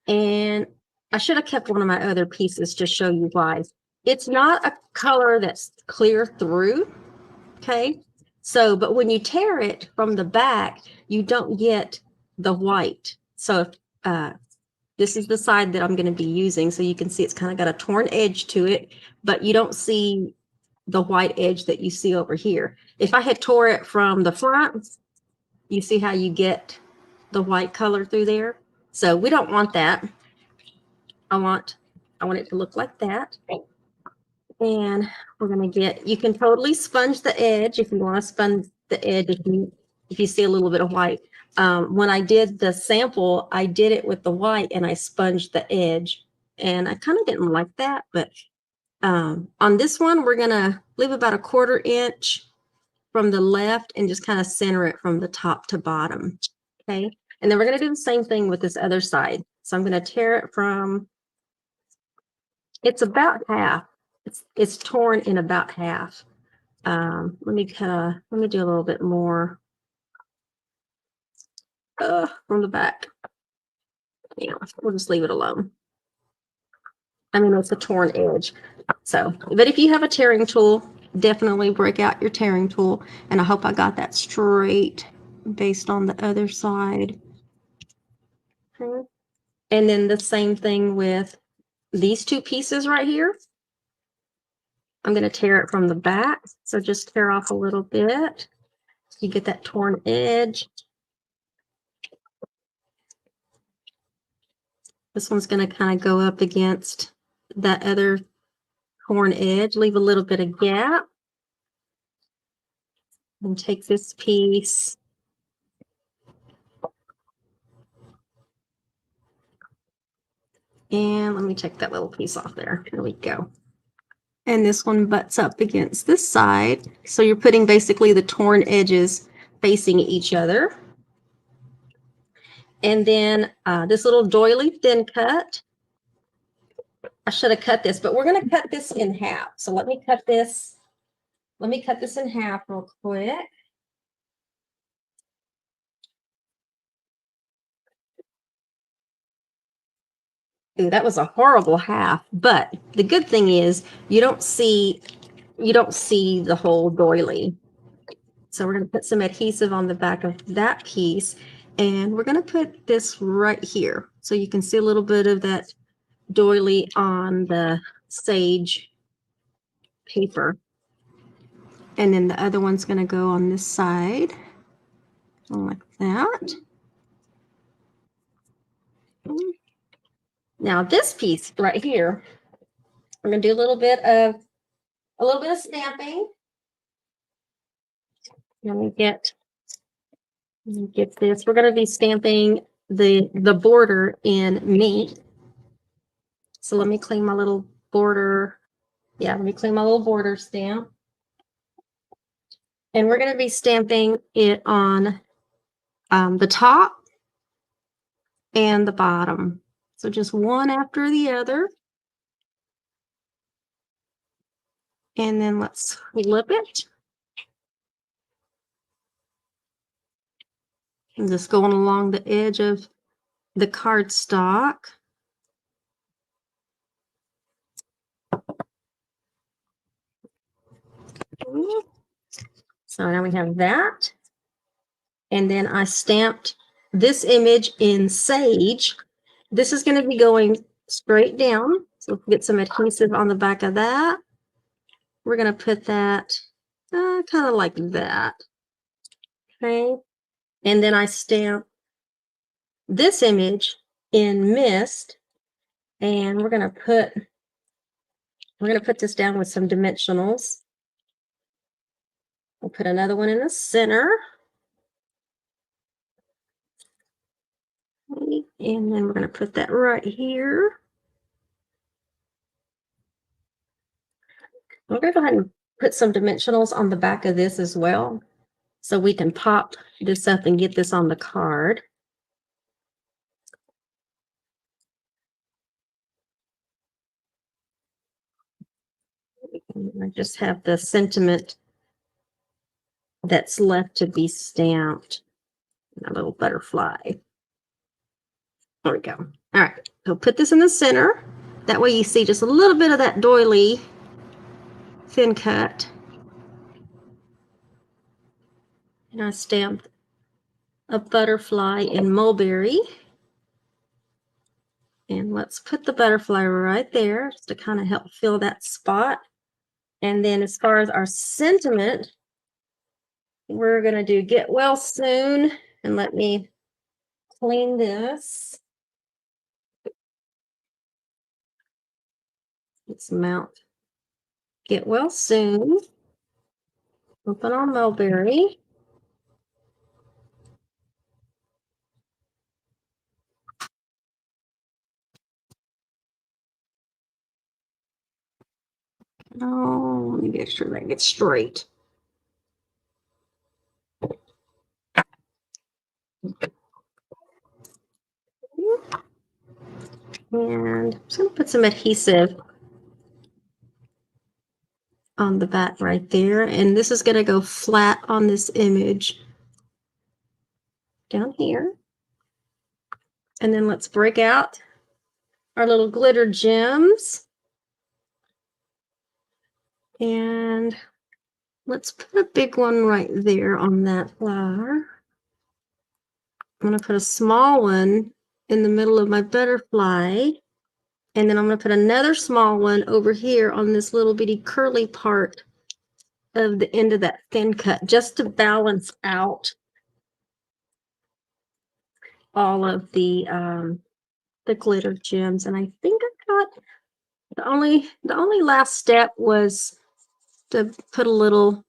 and I should have kept one of my other pieces to show you why. It's not a color that's clear through. Okay. So, but when you tear it from the back, you don't get the white. So if, this is the side that I'm going to be using. So you can see it's kind of got a torn edge to it, but you don't see the white edge that you see over here. If I had tore it from the front, you see how you get the white color through there. So we don't want that. I want it to look like that. And we're going to get, you can totally sponge the edge if you want to sponge the edge if you see a little bit of white. When I did the sample, I did it with the white and I sponged the edge, and I kind of didn't like that, but on this one, we're going to leave about a 1/4 inch from the left and just kind of center it from the top to bottom. Okay. And then we're going to do the same thing with this other side. So I'm going to tear it from, it's about half. It's torn in about half. Let me do a little bit more from the back. Yeah, we'll just leave it alone. I mean, it's a torn edge. So, but if you have a tearing tool, definitely break out your tearing tool. And I hope I got that straight based on the other side. Okay. And then the same thing with these two pieces right here. I'm going to tear it from the back. So just tear off a little bit. You get that torn edge. This one's going to kind of go up against that other torn edge. Leave a little bit of gap. And take this piece. And let me take that little piece off there. There we go. And this one butts up against this side. So you're putting basically the torn edges facing each other. And then this little doily thin cut. I should have cut this, but we're going to cut this in half. So let me cut this. Let me cut this in half real quick. Ooh, that was a horrible half. But the good thing is you don't see the whole doily. So we're going to put some adhesive on the back of that piece, and we're going to put this right here. So you can see a little bit of that doily on the sage paper. And then the other one's going to go on this side, like that. Now this piece right here, we're going to do a little bit of stamping. Let me get this. We're going to be stamping the border in meat. So let me clean my little border. Yeah, let me clean my little border stamp. And we're going to be stamping it on the top and the bottom. So just one after the other. And then let's flip it. And just going along the edge of the cardstock. So now we have that. And then I stamped this image in sage. This is going to be going straight down. So we'll get some adhesive on the back of that. We're going to put that kind of like that. Okay. And then I stamp this image in mist. And we're going to put this down with some dimensionals. We'll put another one in the center. Okay, and then we're going to put that right here. I'm going to go ahead and put some dimensionals on the back of this as well, so we can pop this up and get this on the card. I just have the sentiment that's left to be stamped. A little butterfly. There we go. All right, so put this in the center. That way you see just a little bit of that doily thin cut. And I stamped a butterfly in mulberry. And let's put the butterfly right there just to kind of help fill that spot. And then as far as our sentiment, we're going to do get well soon. And let me clean this. Let's mount get well soon. Open our mulberry. Oh, let me make sure that gets straight. And I'm just going to put some adhesive on the back right there. And this is going to go flat on this image down here. And then let's break out our little glitter gems. And let's put a big one right there on that flower. I'm going to put a small one in the middle of my butterfly. And then I'm going to put another small one over here on this little bitty curly part of the end of that thin cut, just to balance out all of the glitter gems. And I think I got the only last step was to put a little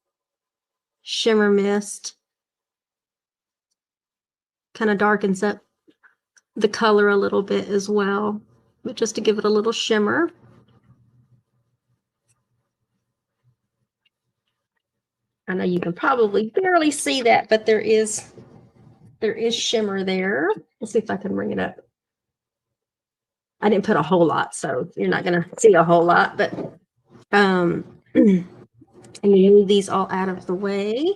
shimmer mist, kind of darkens up the color a little bit as well, but just to give it a little shimmer. I know you can probably barely see that, but there is shimmer there. Let's see if I can bring it up. I didn't put a whole lot, so you're not going to see a whole lot, but and you move these all out of the way.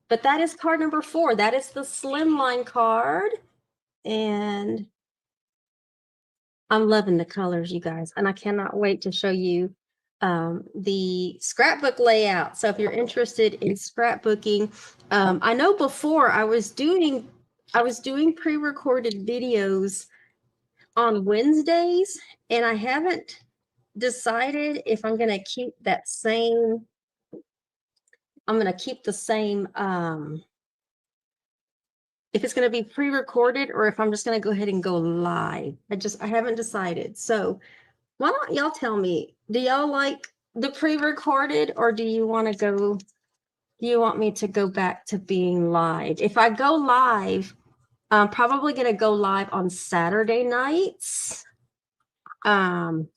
But that is card number 4. That is the slimline card. And I'm loving the colors, you guys. And I cannot wait to show you the scrapbook layout. So if you're interested in scrapbooking, I know before I was doing pre-recorded videos on Wednesdays, and I haven't decided if I'm going to keep that same. I'm going to keep the same. If it's going to be pre-recorded or if I'm just going to go ahead and go live. I haven't decided. So why don't y'all tell me, do y'all like the pre-recorded, or do you want me to go back to being live? If I go live, I'm probably going to go live on Saturday nights. I'm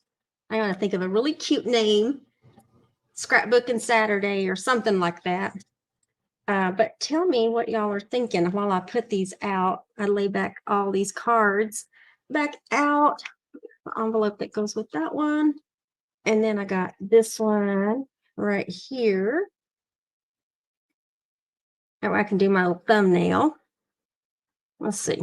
going to think of a really cute name, Scrapbooking Saturday or something like that. But tell me what y'all are thinking while I put these out. I lay back all these cards back out, the envelope that goes with that one. And then I got this one right here. Now I can do my thumbnail. Let's see.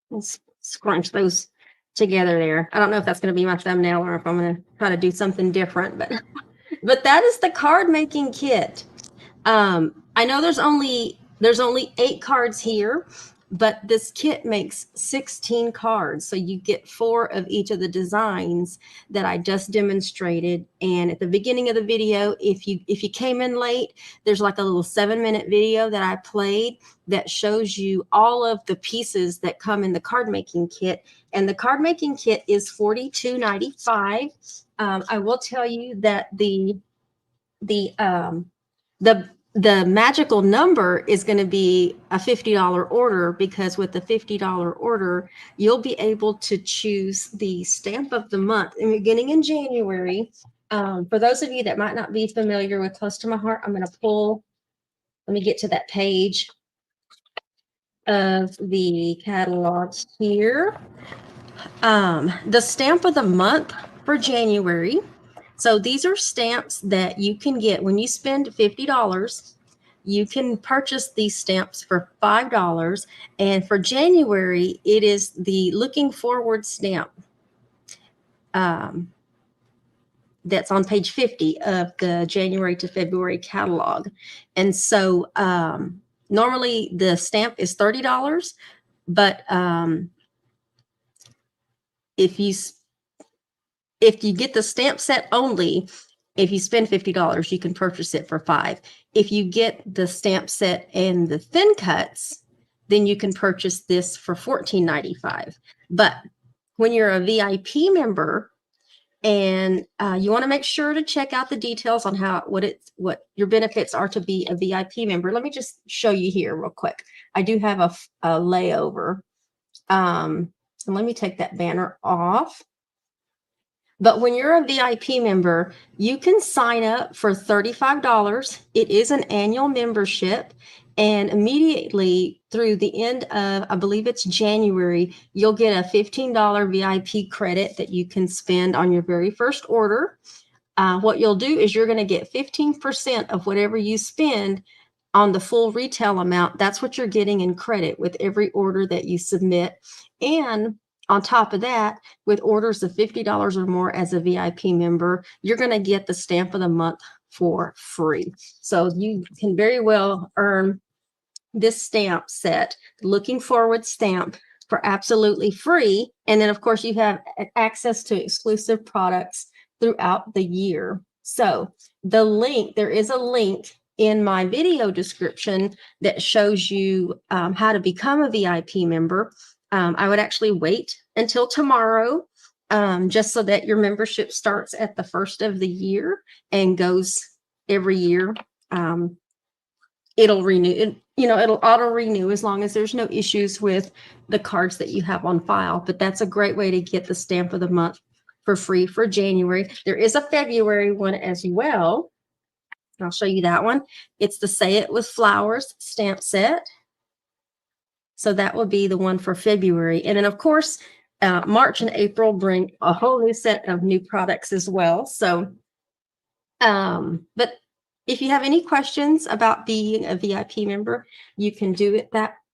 Let's scrunch those together there. I don't know if that's going to be my thumbnail or if I'm going to try to do something different, but that is the card making kit. I know there's only 8 cards here, but this kit makes 16 cards. So you get 4 of each of the designs that I just demonstrated. And at the beginning of the video, if you came in late, there's like a little 7-minute video that I played that shows you all of the pieces that come in the card making kit. And the card making kit is $42.95. I will tell you that the the magical number is going to be a $50 order, because with the $50 order, you'll be able to choose the stamp of the month and beginning in January. For those of you that might not be familiar with Close to My Heart, I'm going to pull, let me get to that page of the catalog here. The stamp of the month for January. So these are stamps that you can get when you spend $50. You can purchase these stamps for $5. And for January, it is the Looking Forward stamp. That's on page 50 of the January to February catalog. And so normally the stamp is $30, but if you get the stamp set only, if you spend $50, you can purchase it for $5. If you get the stamp set and the thin cuts, then you can purchase this for $14.95. But when you're a VIP member, and you want to make sure to check out the details on what your benefits are to be a VIP member. Let me just show you here real quick. I do have a layover. And let me take that banner off. But when you're a VIP member, you can sign up for $35. It is an annual membership. And immediately through the end of, I believe it's January, you'll get a $15 VIP credit that you can spend on your very first order. What you'll do is you're going to get 15% of whatever you spend on the full retail amount. That's what you're getting in credit with every order that you submit. And on top of that, with orders of $50 or more as a VIP member, you're going to get the stamp of the month for free. So you can very well earn this stamp set, Looking Forward stamp, for absolutely free. And then, of course, you have access to exclusive products throughout the year. So the link, there is a link in my video description that shows you how to become a VIP member. I would actually wait until tomorrow, just so that your membership starts at the first of the year and goes every year. It'll renew, it'll auto renew as long as there's no issues with the cards that you have on file. But that's a great way to get the stamp of the month for free for January. There is a February one as well. I'll show you that one. It's the Say It With Flowers stamp set. So that will be the one for February. And then, of course, March and April bring a whole new set of new products as well. So, but if you have any questions about being a VIP member, you can do it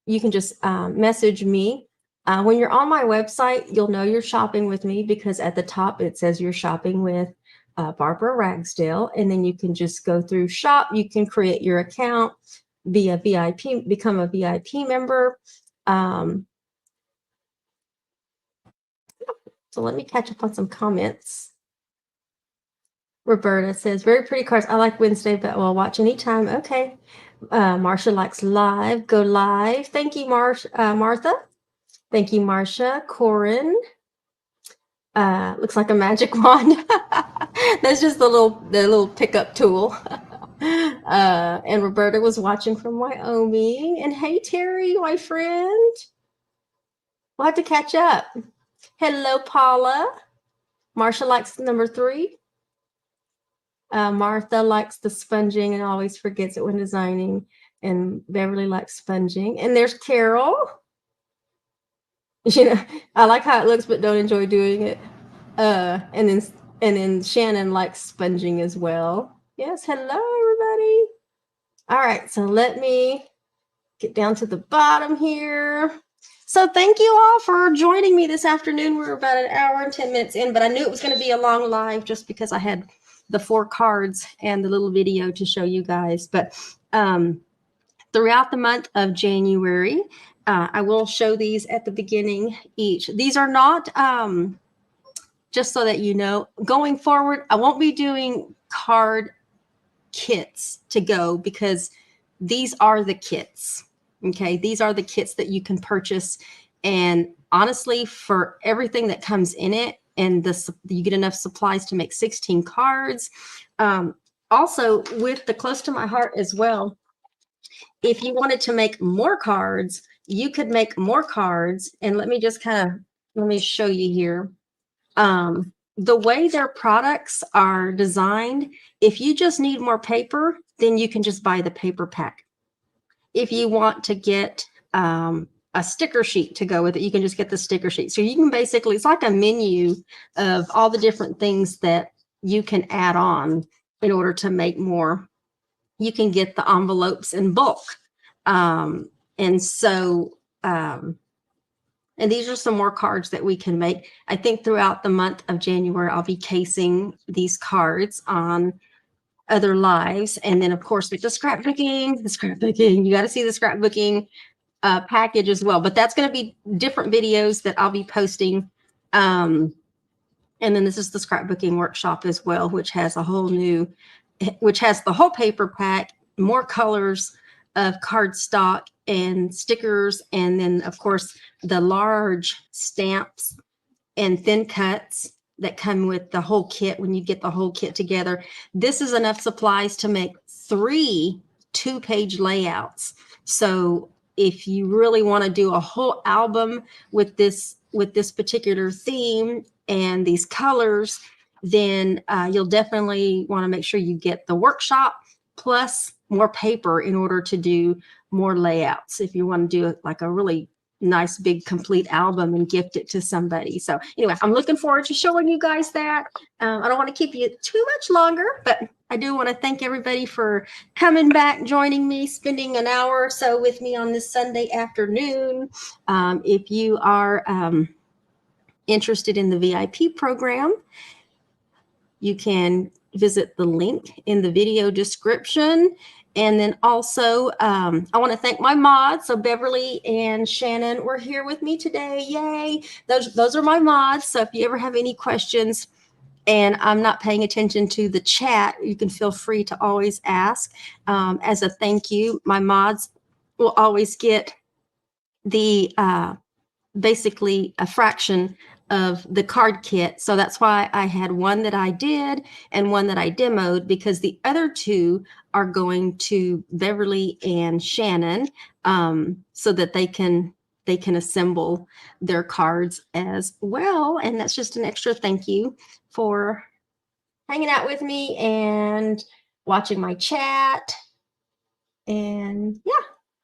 you can just message me. When you're on my website, you'll know you're shopping with me, because at the top it says you're shopping with Barbara Ragsdale. And then you can just go through shop. You can create your account, be a VIP, become a VIP member. So let me catch up on some comments. Roberta says, very pretty cards. I like Wednesday, but we'll watch anytime. Okay. Marcia likes live. Go live. Thank you, Martha. Thank you, Marcia. Corin. Looks like a magic wand. That's just the little pickup tool. And Roberta was watching from Wyoming. And hey, Terry, my friend. We'll have to catch up. Hello, Paula. Marcia likes number 3. Martha likes the sponging and always forgets it when designing. And Beverly likes sponging. And there's Carol. I like how it looks, but don't enjoy doing it. And then Shannon likes sponging as well. Yes, hello, everybody. All right, so let me get down to the bottom here. So thank you all for joining me this afternoon. We're about an hour and 10 minutes in, but I knew it was going to be a long live just because I had the 4 cards and the little video to show you guys. But throughout the month of January, I will show these at the beginning each. These are not, just so that you know, going forward, I won't be doing card kits to go, because these are the kits. Okay, these are the kits that you can purchase. And honestly, for everything that comes in it, and you get enough supplies to make 16 cards. also with the close to my heart as well, if you wanted to make more cards, you could make more cards. And let me just let me show you here. The way their products are designed, if you just need more paper, then you can just buy the paper pack. If you want to get a sticker sheet to go with it, you can just get the sticker sheet. So you can basically, it's like a menu of all the different things that you can add on in order to make more. You can get the envelopes in bulk. And so, and these are some more cards that we can make. I think throughout the month of January, I'll be casing these cards on other lives. And then, of course, with the scrapbooking, you got to see the scrapbooking package as well. But that's going to be different videos that I'll be posting. And then this is the scrapbooking workshop as well, which has the whole paper pack, more colors of cardstock and stickers, and then of course the large stamps and thin cuts that come with the whole kit when you get the whole kit together. This is enough supplies to make 3 2-page layouts. So if you really want to do a whole album with this particular theme and these colors, then you'll definitely want to make sure you get the workshop plus more paper in order to do more layouts. If you want to do like a really nice big complete album and gift it to somebody. So anyway, I'm looking forward to showing you guys that. I don't want to keep you too much longer, but I do want to thank everybody for coming back, joining me, spending an hour or so with me on this Sunday afternoon. If you are interested in the VIP program, you can visit the link in the video description. And then also, I want to thank my mods. So Beverly and Shannon were here with me today. Yay. Those are my mods. So if you ever have any questions and I'm not paying attention to the chat, you can feel free to always ask. As a thank you, my mods will always get the basically a fraction of the card kit. So that's why I had one that I did and one that I demoed, because the other 2 are going to Beverly and Shannon, so that they can assemble their cards as well. And that's just an extra thank you for hanging out with me and watching my chat. And yeah.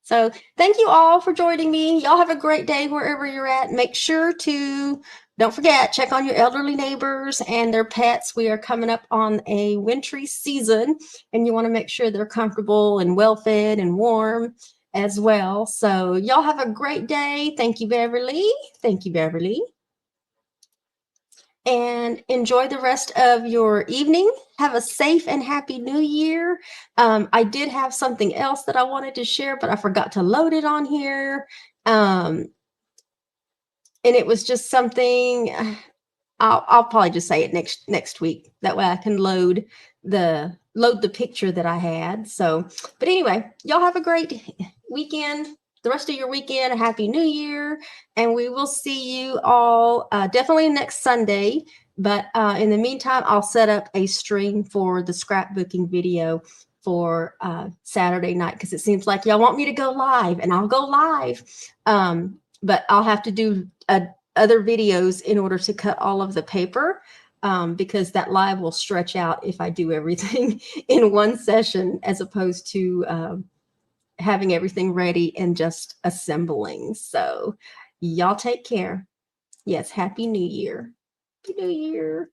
So thank you all for joining me. Y'all have a great day wherever you're at. Make sure to, don't forget, check on your elderly neighbors and their pets. We are coming up on a wintry season, and you want to make sure they're comfortable and well-fed and warm as well. So y'all have a great day. Thank you, Beverly. Thank you, Beverly. And enjoy the rest of your evening. Have a safe and happy new year. I did have something else that I wanted to share, but I forgot to load it on here. And it was just something, I'll probably just say it next week. That way I can load the picture that I had. So, but anyway, y'all have a great weekend. The rest of your weekend, a happy new year, and we will see you all definitely next Sunday. But in the meantime, I'll set up a stream for the scrapbooking video for Saturday night, because it seems like y'all want me to go live, and I'll go live. But I'll have to do other videos in order to cut all of the paper, because that live will stretch out if I do everything in one session, as opposed to having everything ready and just assembling. So y'all take care. Yes, Happy New Year. Happy New Year.